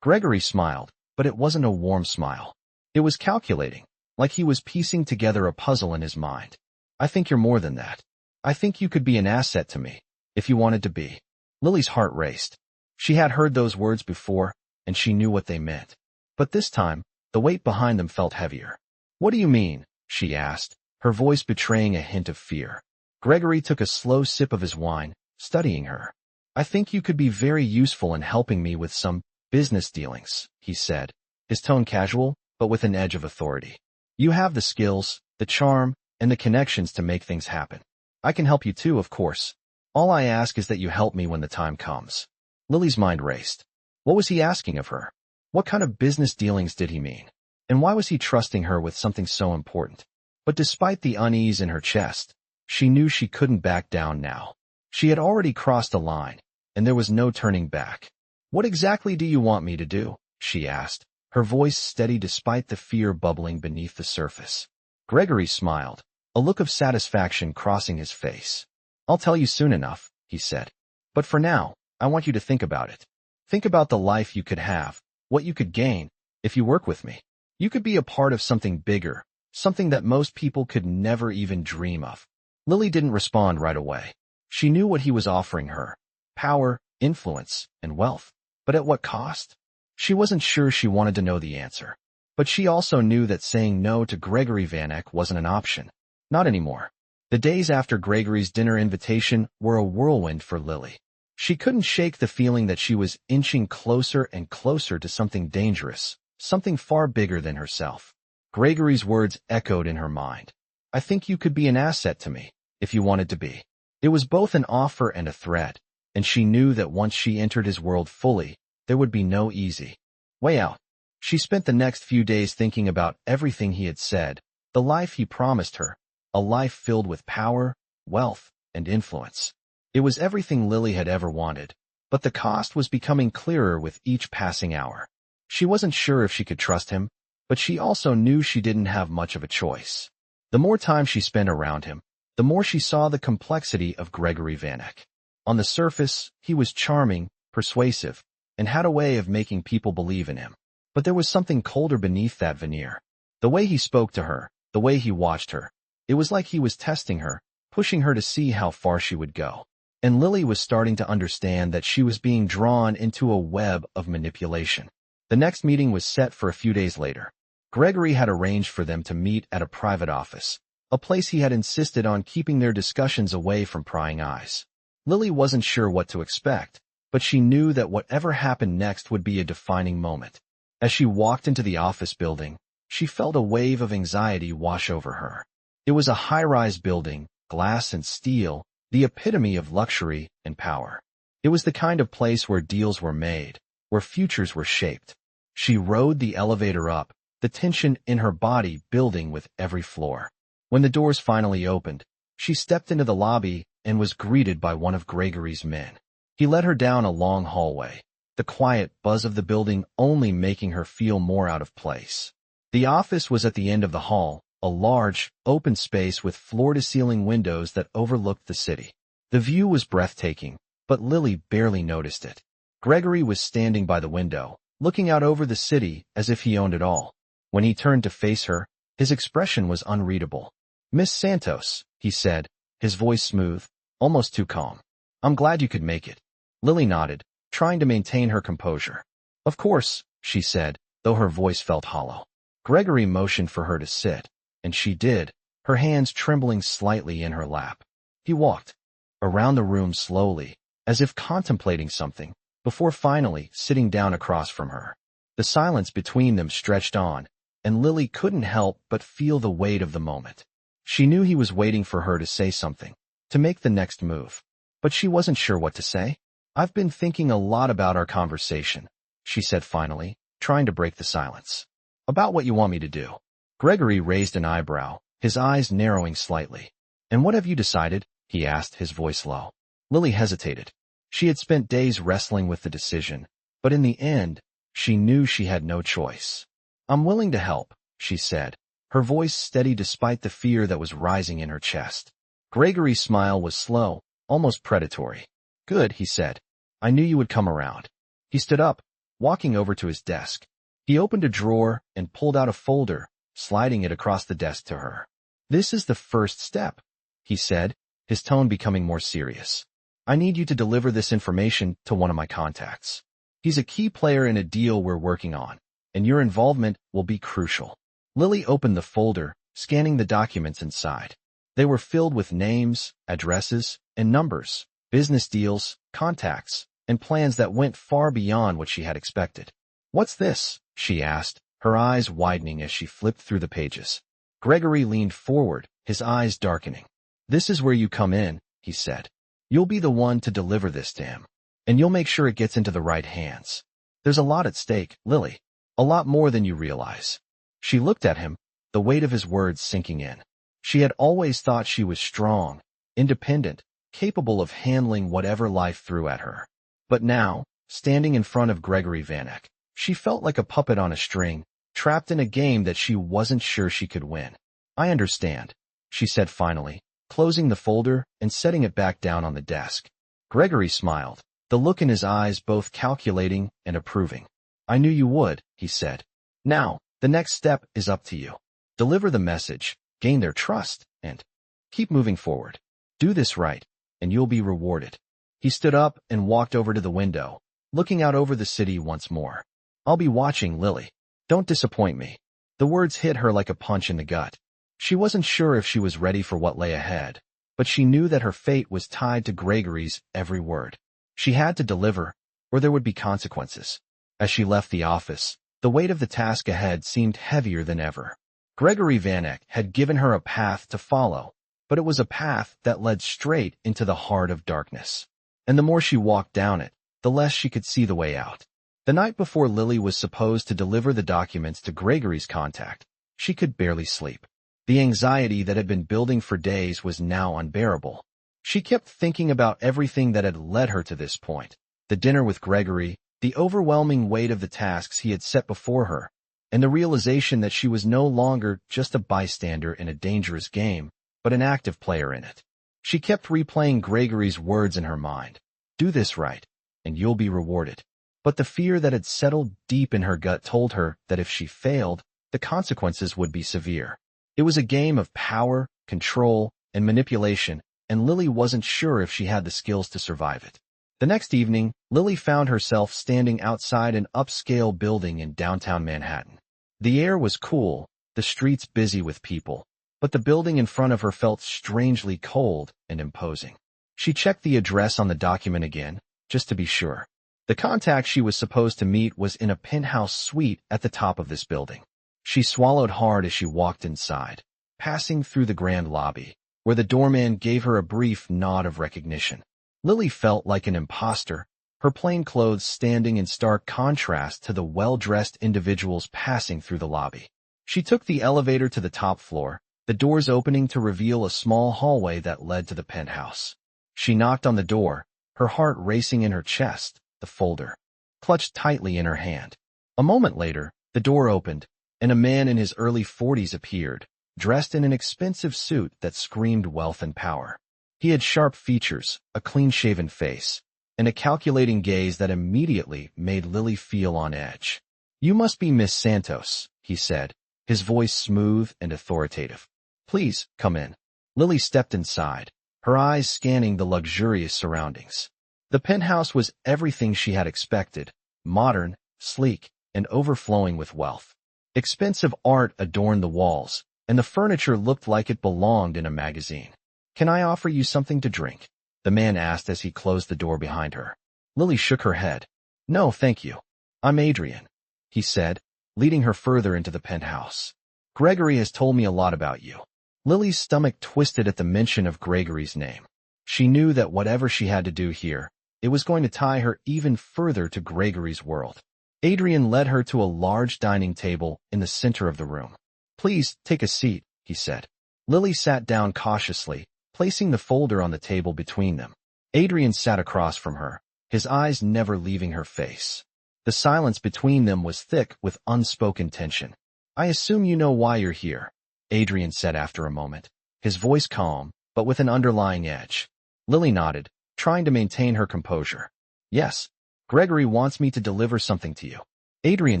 Speaker 1: Gregory smiled, but it wasn't a warm smile. It was calculating, like he was piecing together a puzzle in his mind. I think you're more than that. I think you could be an asset to me, if you wanted to be. Lily's heart raced. She had heard those words before, and she knew what they meant. But this time, the weight behind them felt heavier. What do you mean? She asked, her voice betraying a hint of fear. Gregory took a slow sip of his wine, studying her. I think you could be very useful in helping me with some business dealings, he said, his tone casual, but with an edge of authority. You have the skills, the charm, and the connections to make things happen. I can help you too, of course. All I ask is that you help me when the time comes. Lily's mind raced. What was he asking of her? What kind of business dealings did he mean? And why was he trusting her with something so important? But despite the unease in her chest, she knew she couldn't back down now. She had already crossed a line, and there was no turning back. What exactly do you want me to do? She asked, her voice steady despite the fear bubbling beneath the surface. Gregory smiled, a look of satisfaction crossing his face. I'll tell you soon enough, he said. But for now, I want you to think about it. Think about the life you could have, what you could gain, if you work with me. You could be a part of something bigger, something that most people could never even dream of. Lily didn't respond right away. She knew what he was offering her. Power, influence, and wealth. But at what cost? She wasn't sure she wanted to know the answer. But she also knew that saying no to Gregory Vanek wasn't an option. Not anymore. The days after Gregory's dinner invitation were a whirlwind for Lily. She couldn't shake the feeling that she was inching closer and closer to something dangerous, something far bigger than herself. Gregory's words echoed in her mind. I think you could be an asset to me, if you wanted to be. It was both an offer and a threat, and she knew that once she entered his world fully, there would be no easy way out. She spent the next few days thinking about everything he had said, the life he promised her, a life filled with power, wealth, and influence. It was everything Lily had ever wanted, but the cost was becoming clearer with each passing hour. She wasn't sure if she could trust him, but she also knew she didn't have much of a choice. The more time she spent around him, the more she saw the complexity of Gregory Vanek. On the surface, he was charming, persuasive, and had a way of making people believe in him. But there was something colder beneath that veneer. The way he spoke to her, the way he watched her, it was like he was testing her, pushing her to see how far she would go. And Lily was starting to understand that she was being drawn into a web of manipulation. The next meeting was set for a few days later. Gregory had arranged for them to meet at a private office, a place he had insisted on keeping their discussions away from prying eyes. Lily wasn't sure what to expect, but she knew that whatever happened next would be a defining moment. As she walked into the office building, she felt a wave of anxiety wash over her. It was a high-rise building, glass and steel, the epitome of luxury and power. It was the kind of place where deals were made, where futures were shaped. She rode the elevator up, the tension in her body building with every floor. When the doors finally opened, she stepped into the lobby and was greeted by one of Gregory's men. He led her down a long hallway, the quiet buzz of the building only making her feel more out of place. The office was at the end of the hall, a large, open space with floor-to-ceiling windows that overlooked the city. The view was breathtaking, but Lily barely noticed it. Gregory was standing by the window, looking out over the city as if he owned it all. When he turned to face her, his expression was unreadable. "Miss Santos," he said, his voice smooth, almost too calm. "I'm glad you could make it." Lily nodded, trying to maintain her composure. "Of course," she said, though her voice felt hollow. Gregory motioned for her to sit, and she did, her hands trembling slightly in her lap. He walked around the room slowly, as if contemplating something, before finally sitting down across from her. The silence between them stretched on, and Lily couldn't help but feel the weight of the moment. She knew he was waiting for her to say something, to make the next move. But she wasn't sure what to say. "I've been thinking a lot about our conversation," she said finally, trying to break the silence. "About what you want me to do." Gregory raised an eyebrow, his eyes narrowing slightly. "And what have you decided?" he asked, his voice low. Lily hesitated. She had spent days wrestling with the decision, but in the end, she knew she had no choice. "I'm willing to help," she said, her voice steady despite the fear that was rising in her chest. Gregory's smile was slow, almost predatory. "Good," he said. "I knew you would come around." He stood up, walking over to his desk. He opened a drawer and pulled out a folder, sliding it across the desk to her. "This is the first step," he said, his tone becoming more serious. "I need you to deliver this information to one of my contacts. He's a key player in a deal we're working on, and your involvement will be crucial." Lily opened the folder, scanning the documents inside. They were filled with names, addresses, and numbers, business deals, contacts, and plans that went far beyond what she had expected. "What's this?" she asked, her eyes widening as she flipped through the pages. Gregory leaned forward, his eyes darkening. "This is where you come in," he said. "You'll be the one to deliver this to him, and you'll make sure it gets into the right hands. There's a lot at stake, Lily, a lot more than you realize." She looked at him, the weight of his words sinking in. She had always thought she was strong, independent, capable of handling whatever life threw at her. But now, standing in front of Gregory Vanek, she felt like a puppet on a string, trapped in a game that she wasn't sure she could win. "I understand," she said finally, closing the folder and setting it back down on the desk. Gregory smiled, the look in his eyes both calculating and approving. "I knew you would," he said. "Now, the next step is up to you. Deliver the message, gain their trust, and keep moving forward. Do this right, and you'll be rewarded." He stood up and walked over to the window, looking out over the city once more. "I'll be watching, Lily. Don't disappoint me." The words hit her like a punch in the gut. She wasn't sure if she was ready for what lay ahead, but she knew that her fate was tied to Gregory's every word. She had to deliver, or there would be consequences. As she left the office, the weight of the task ahead seemed heavier than ever. Gregory Vanek had given her a path to follow, but it was a path that led straight into the heart of darkness. And the more she walked down it, the less she could see the way out. The night before Lily was supposed to deliver the documents to Gregory's contact, she could barely sleep. The anxiety that had been building for days was now unbearable. She kept thinking about everything that had led her to this point. The dinner with Gregory, the overwhelming weight of the tasks he had set before her, and the realization that she was no longer just a bystander in a dangerous game, but an active player in it. She kept replaying Gregory's words in her mind. Do this right, and you'll be rewarded. But the fear that had settled deep in her gut told her that if she failed, the consequences would be severe. It was a game of power, control, and manipulation, and Lily wasn't sure if she had the skills to survive it. The next evening, Lily found herself standing outside an upscale building in downtown Manhattan. The air was cool, the streets busy with people, but the building in front of her felt strangely cold and imposing. She checked the address on the document again, just to be sure. The contact she was supposed to meet was in a penthouse suite at the top of this building. She swallowed hard as she walked inside, passing through the grand lobby, where the doorman gave her a brief nod of recognition. Lily felt like an imposter, her plain clothes standing in stark contrast to the well-dressed individuals passing through the lobby. She took the elevator to the top floor, the doors opening to reveal a small hallway that led to the penthouse. She knocked on the door, her heart racing in her chest, the folder clutched tightly in her hand. A moment later, the door opened, and a man in his early 40s appeared, dressed in an expensive suit that screamed wealth and power. He had sharp features, a clean-shaven face, and a calculating gaze that immediately made Lily feel on edge. "You must be Miss Santos," he said, his voice smooth and authoritative. "Please, come in." Lily stepped inside, her eyes scanning the luxurious surroundings. The penthouse was everything she had expected, modern, sleek, and overflowing with wealth. Expensive art adorned the walls, and the furniture looked like it belonged in a magazine. "Can I offer you something to drink?" the man asked as he closed the door behind her. Lily shook her head. "No, thank you. I'm Adrian," he said, leading her further into the penthouse. "Gregory has told me a lot about you." Lily's stomach twisted at the mention of Gregory's name. She knew that whatever she had to do here, it was going to tie her even further to Gregory's world. Adrian led her to a large dining table in the center of the room. "Please, take a seat," he said. Lily sat down cautiously, placing the folder on the table between them. Adrian sat across from her, his eyes never leaving her face. The silence between them was thick with unspoken tension. "I assume you know why you're here," Adrian said after a moment, his voice calm, but with an underlying edge. Lily nodded, trying to maintain her composure. "Yes, Gregory wants me to deliver something to you." Adrian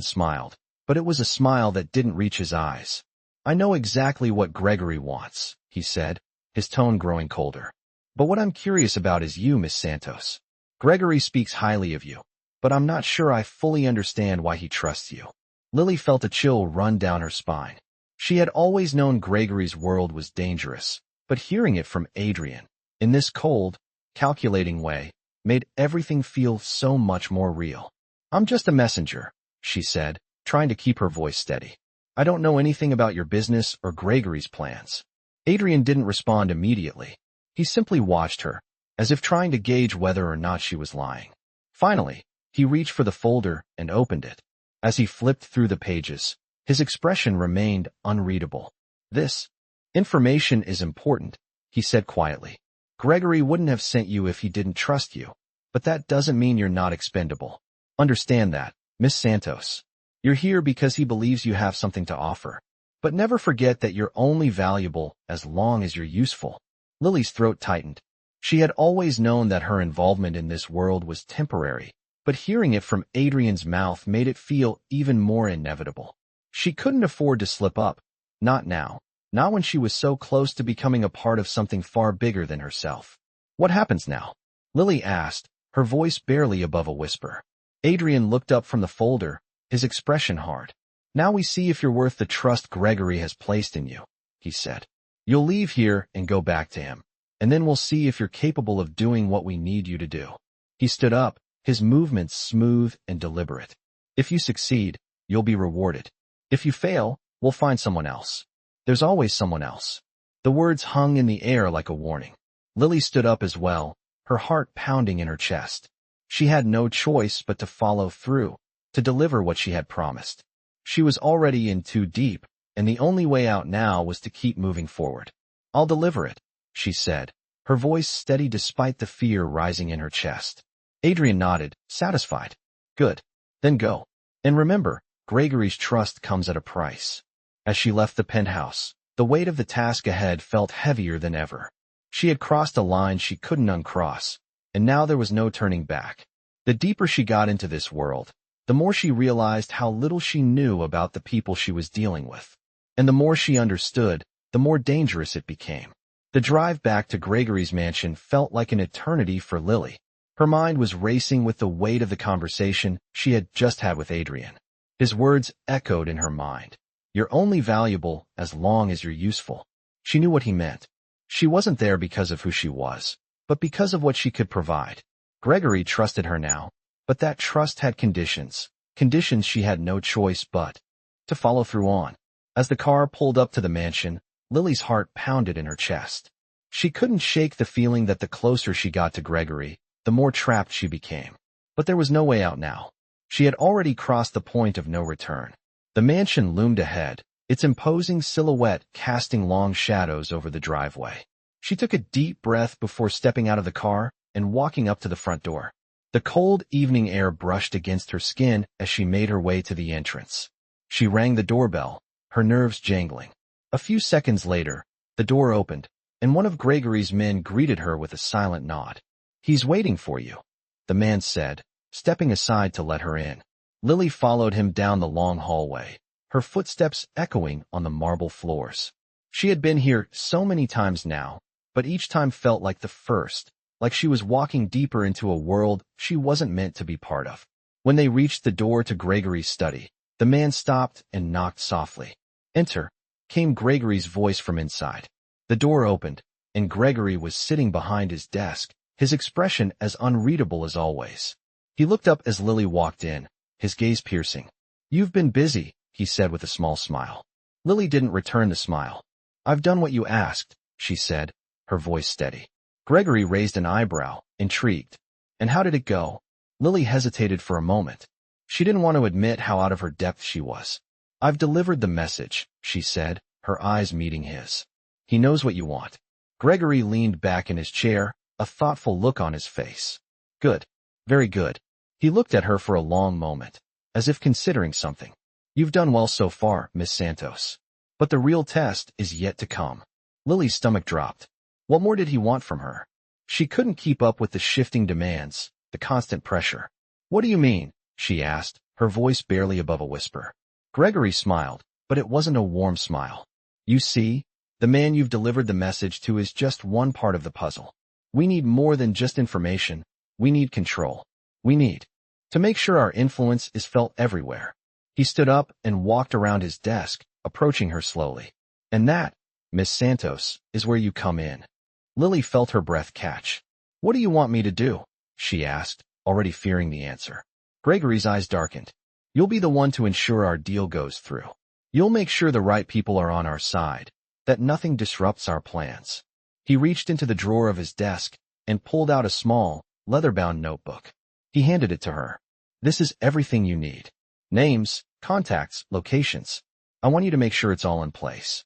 Speaker 1: smiled, but it was a smile that didn't reach his eyes. "I know exactly what Gregory wants," he said, his tone growing colder. "But what I'm curious about is you, Miss Santos. Gregory speaks highly of you, but I'm not sure I fully understand why he trusts you." Lily felt a chill run down her spine. She had always known Gregory's world was dangerous, but hearing it from Adrian, in this cold, calculating way, made everything feel so much more real. "I'm just a messenger," she said, trying to keep her voice steady. "I don't know anything about your business or Gregory's plans." Adrian didn't respond immediately. He simply watched her, as if trying to gauge whether or not she was lying. Finally, he reached for the folder and opened it. As he flipped through the pages, his expression remained unreadable. "This information is important," he said quietly. "Gregory wouldn't have sent you if he didn't trust you, but that doesn't mean you're not expendable. Understand that, Miss Santos. You're here because he believes you have something to offer. But never forget that you're only valuable as long as you're useful." Lily's throat tightened. She had always known that her involvement in this world was temporary, but hearing it from Adrian's mouth made it feel even more inevitable. She couldn't afford to slip up. Not now. Not when she was so close to becoming a part of something far bigger than herself. "What happens now?" Lily asked, her voice barely above a whisper. Adrian looked up from the folder, his expression hard. "Now we see if you're worth the trust Gregory has placed in you," he said. "You'll leave here and go back to him, and then we'll see if you're capable of doing what we need you to do." He stood up, his movements smooth and deliberate. If you succeed, you'll be rewarded. If you fail, we'll find someone else. There's always someone else. The words hung in the air like a warning. Lily stood up as well, her heart pounding in her chest. She had no choice but to follow through, to deliver what she had promised. She was already in too deep, and the only way out now was to keep moving forward. I'll deliver it, she said, her voice steady despite the fear rising in her chest. Adrian nodded, satisfied. Good. Then go. And remember, Gregory's trust comes at a price. As she left the penthouse, the weight of the task ahead felt heavier than ever. She had crossed a line she couldn't uncross, and now there was no turning back. The deeper she got into this world, the more she realized how little she knew about the people she was dealing with. And the more she understood, the more dangerous it became. The drive back to Gregory's mansion felt like an eternity for Lily. Her mind was racing with the weight of the conversation she had just had with Adrian. His words echoed in her mind. You're only valuable as long as you're useful. She knew what he meant. She wasn't there because of who she was, but because of what she could provide. Gregory trusted her now, but that trust had conditions she had no choice but to follow through on. As the car pulled up to the mansion, Lily's heart pounded in her chest. She couldn't shake the feeling that the closer she got to Gregory, the more trapped she became. But there was no way out now. She had already crossed the point of no return. The mansion loomed ahead, its imposing silhouette casting long shadows over the driveway. She took a deep breath before stepping out of the car and walking up to the front door. The cold evening air brushed against her skin as she made her way to the entrance. She rang the doorbell, her nerves jangling. A few seconds later, the door opened, and one of Gregory's men greeted her with a silent nod. He's waiting for you, the man said, stepping aside to let her in. Lily followed him down the long hallway, her footsteps echoing on the marble floors. She had been here so many times now, but each time felt like the first, like she was walking deeper into a world she wasn't meant to be part of. When they reached the door to Gregory's study, the man stopped and knocked softly. Enter, came Gregory's voice from inside. The door opened, and Gregory was sitting behind his desk, his expression as unreadable as always. He looked up as Lily walked in, his gaze piercing. You've been busy, he said with a small smile. Lily didn't return the smile. I've done what you asked, she said, her voice steady. Gregory raised an eyebrow, intrigued. And how did it go? Lily hesitated for a moment. She didn't want to admit how out of her depth she was. I've delivered the message, she said, her eyes meeting his. He knows what you want. Gregory leaned back in his chair, a thoughtful look on his face. Good. Very good. He looked at her for a long moment, as if considering something. You've done well so far, Miss Santos. But the real test is yet to come. Lily's stomach dropped. What more did he want from her? She couldn't keep up with the shifting demands, the constant pressure. What do you mean? She asked, her voice barely above a whisper. Gregory smiled, but it wasn't a warm smile. You see, the man you've delivered the message to is just one part of the puzzle. We need more than just information. We need control. We need to make sure our influence is felt everywhere. He stood up and walked around his desk, approaching her slowly. And that, Miss Santos, is where you come in. Lily felt her breath catch. What do you want me to do? She asked, already fearing the answer. Gregory's eyes darkened. You'll be the one to ensure our deal goes through. You'll make sure the right people are on our side, that nothing disrupts our plans. He reached into the drawer of his desk and pulled out a small, leather-bound notebook. He handed it to her. This is everything you need. Names, contacts, locations. I want you to make sure it's all in place.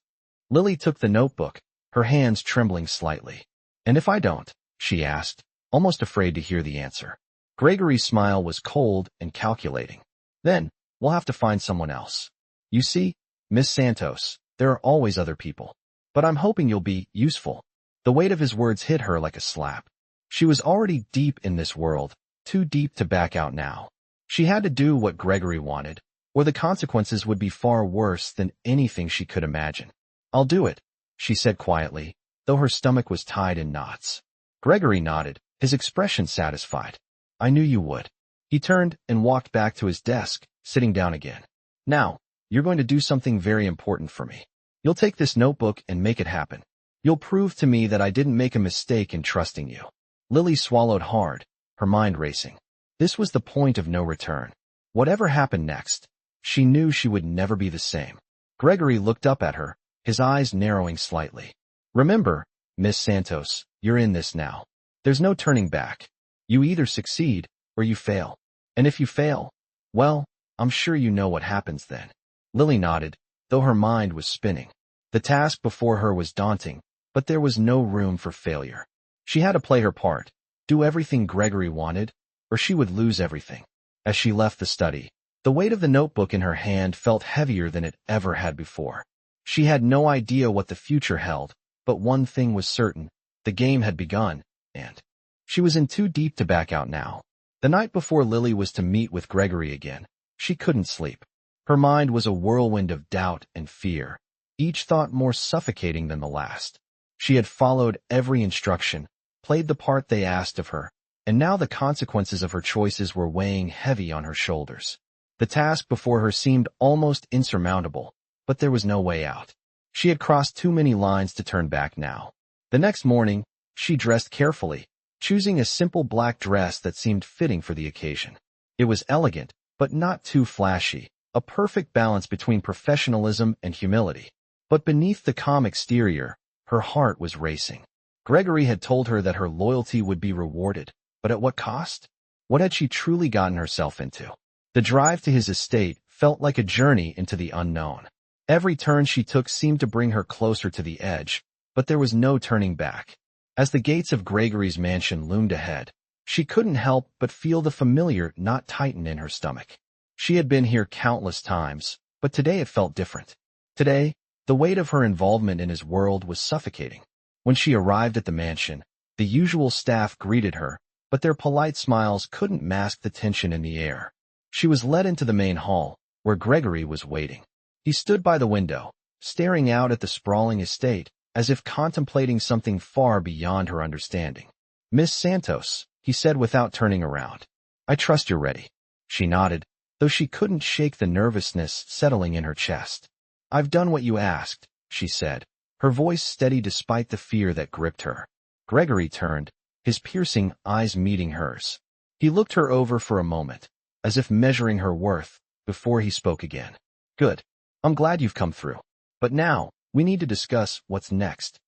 Speaker 1: Lily took the notebook, her hands trembling slightly. And if I don't? She asked, almost afraid to hear the answer. Gregory's smile was cold and calculating. Then, we'll have to find someone else. You see, Miss Santos, there are always other people. But I'm hoping you'll be useful. The weight of his words hit her like a slap. She was already deep in this world, too deep to back out now. She had to do what Gregory wanted, or the consequences would be far worse than anything she could imagine. I'll do it, she said quietly, though her stomach was tied in knots. Gregory nodded, his expression satisfied. I knew you would. He turned and walked back to his desk, sitting down again. Now, you're going to do something very important for me. You'll take this notebook and make it happen. You'll prove to me that I didn't make a mistake in trusting you. Lily swallowed hard, her mind racing. This was the point of no return. Whatever happened next, she knew she would never be the same. Gregory looked up at her, his eyes narrowing slightly. Remember, Miss Santos, you're in this now. There's no turning back. You either succeed, or you fail. And if you fail, well, I'm sure you know what happens then. Lily nodded, though her mind was spinning. The task before her was daunting, but there was no room for failure. She had to play her part, do everything Gregory wanted, or she would lose everything. As she left the study, the weight of the notebook in her hand felt heavier than it ever had before. She had no idea what the future held, but one thing was certain: the game had begun, and she was in too deep to back out now. The night before Lily was to meet with Gregory again, she couldn't sleep. Her mind was a whirlwind of doubt and fear, each thought more suffocating than the last. She had followed every instruction, played the part they asked of her, and now the consequences of her choices were weighing heavy on her shoulders. The task before her seemed almost insurmountable, but there was no way out. She had crossed too many lines to turn back now. The next morning, she dressed carefully, choosing a simple black dress that seemed fitting for the occasion. It was elegant, but not too flashy, a perfect balance between professionalism and humility. But beneath the calm exterior, her heart was racing. Gregory had told her that her loyalty would be rewarded, but at what cost? What had she truly gotten herself into? The drive to his estate felt like a journey into the unknown. Every turn she took seemed to bring her closer to the edge, but there was no turning back. As the gates of Gregory's mansion loomed ahead, she couldn't help but feel the familiar knot tighten in her stomach. She had been here countless times, but today it felt different. Today, the weight of her involvement in his world was suffocating. When she arrived at the mansion, the usual staff greeted her, but their polite smiles couldn't mask the tension in the air. She was led into the main hall, where Gregory was waiting. He stood by the window, staring out at the sprawling estate, as if contemplating something far beyond her understanding. "Miss Santos," he said without turning around. "I trust you're ready." She nodded, though she couldn't shake the nervousness settling in her chest. "I've done what you asked," she said, her voice steady despite the fear that gripped her. Gregory turned, his piercing eyes meeting hers. He looked her over for a moment, as if measuring her worth, before he spoke again. "Good. I'm glad you've come through. But now, we need to discuss what's next."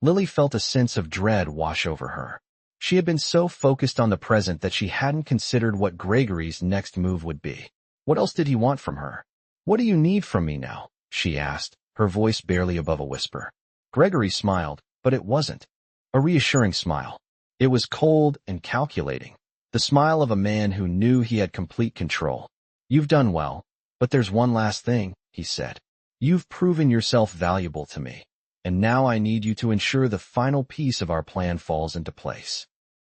Speaker 1: Lily felt a sense of dread wash over her. She had been so focused on the present that she hadn't considered what Gregory's next move would be. What else did he want from her? "What do you need from me now?" she asked, her voice barely above a whisper. Gregory smiled, but it wasn't a reassuring smile. It was cold and calculating, the smile of a man who knew he had complete control. "You've done well, but there's one last thing," he said. "You've proven yourself valuable to me, and now I need you to ensure the final piece of our plan falls into place."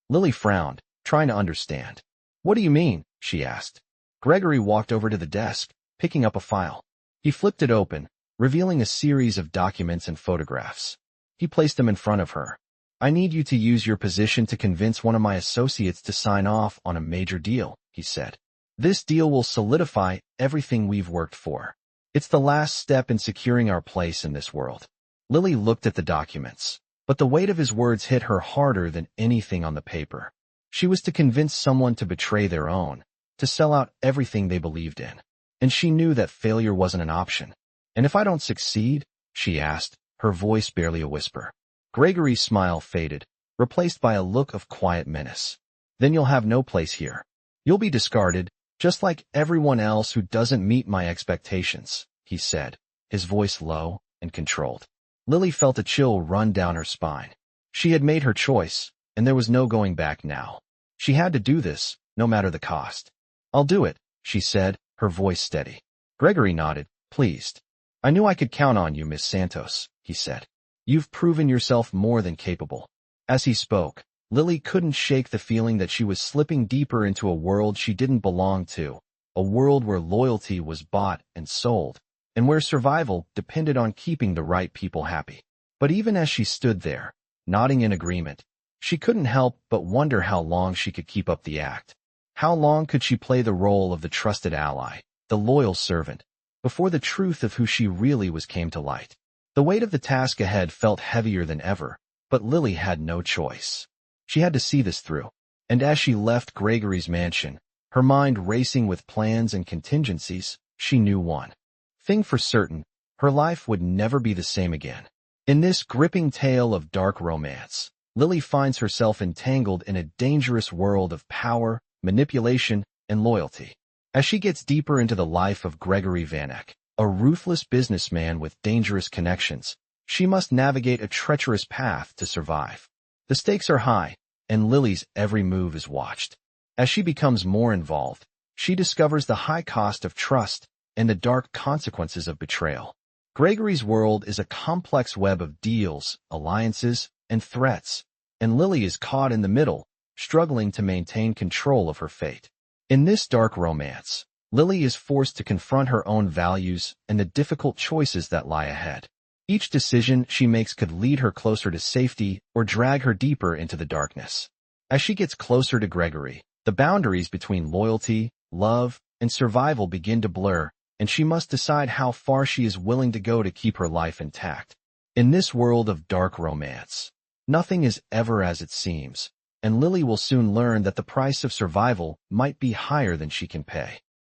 Speaker 1: Lily frowned, trying to understand. "What do you mean?" she asked. Gregory walked over to the desk, picking up a file. He flipped it open, revealing a series of documents and photographs. He placed them in front of her. "I need you to use your position to convince one of my associates to sign off on a major deal," he said. "This deal will solidify everything we've worked for. It's the last step in securing our place in this world." Lily looked at the documents, but the weight of his words hit her harder than anything on the paper. She was to convince someone to betray their own, to sell out everything they believed in. And she knew that failure wasn't an option. "And if I don't succeed?" she asked, her voice barely a whisper. Gregory's smile faded, replaced by a look of quiet menace. "Then you'll have no place here. You'll be discarded, just like everyone else who doesn't meet my expectations," he said, his voice low and controlled. Lily felt a chill run down her spine. She had made her choice, and there was no going back now. She had to do this, no matter the cost. "I'll do it," she said, her voice steady. Gregory nodded, pleased. "I knew I could count on you, Miss Santos," he said. "You've proven yourself more than capable." As he spoke, Lily couldn't shake the feeling that she was slipping deeper into a world she didn't belong to, a world where loyalty was bought and sold, and where survival depended on keeping the right people happy. But even as she stood there, nodding in agreement, she couldn't help but wonder how long she could keep up the act. How long could she play the role of the trusted ally, the loyal servant, before the truth of who she really was came to light? The weight of the task ahead felt heavier than ever, but Lily had no choice. She had to see this through. And as she left Gregory's mansion, her mind racing with plans and contingencies, she knew one thing for certain: her life would never be the same again. In this gripping tale of dark romance, Lily finds herself entangled in a dangerous world of power, manipulation, and loyalty. As she gets deeper into the life of Gregory Vanek, a ruthless businessman with dangerous connections, she must navigate a treacherous path to survive. The stakes are high, and Lily's every move is watched. As she becomes more involved, she discovers the high cost of trust and the dark consequences of betrayal. Gregory's world is a complex web of deals, alliances, and threats, and Lily is caught in the middle, struggling to maintain control of her fate. In this dark romance, Lily is forced to confront her own values and the difficult choices that lie ahead. Each decision she makes could lead her closer to safety or drag her deeper into the darkness. As she gets closer to Gregory, the boundaries between loyalty, love, and survival begin to blur, and she must decide how far she is willing to go to keep her life intact. In this world of dark romance, nothing is ever as it seems, and Lily will soon learn that the price of survival might be higher than she can pay.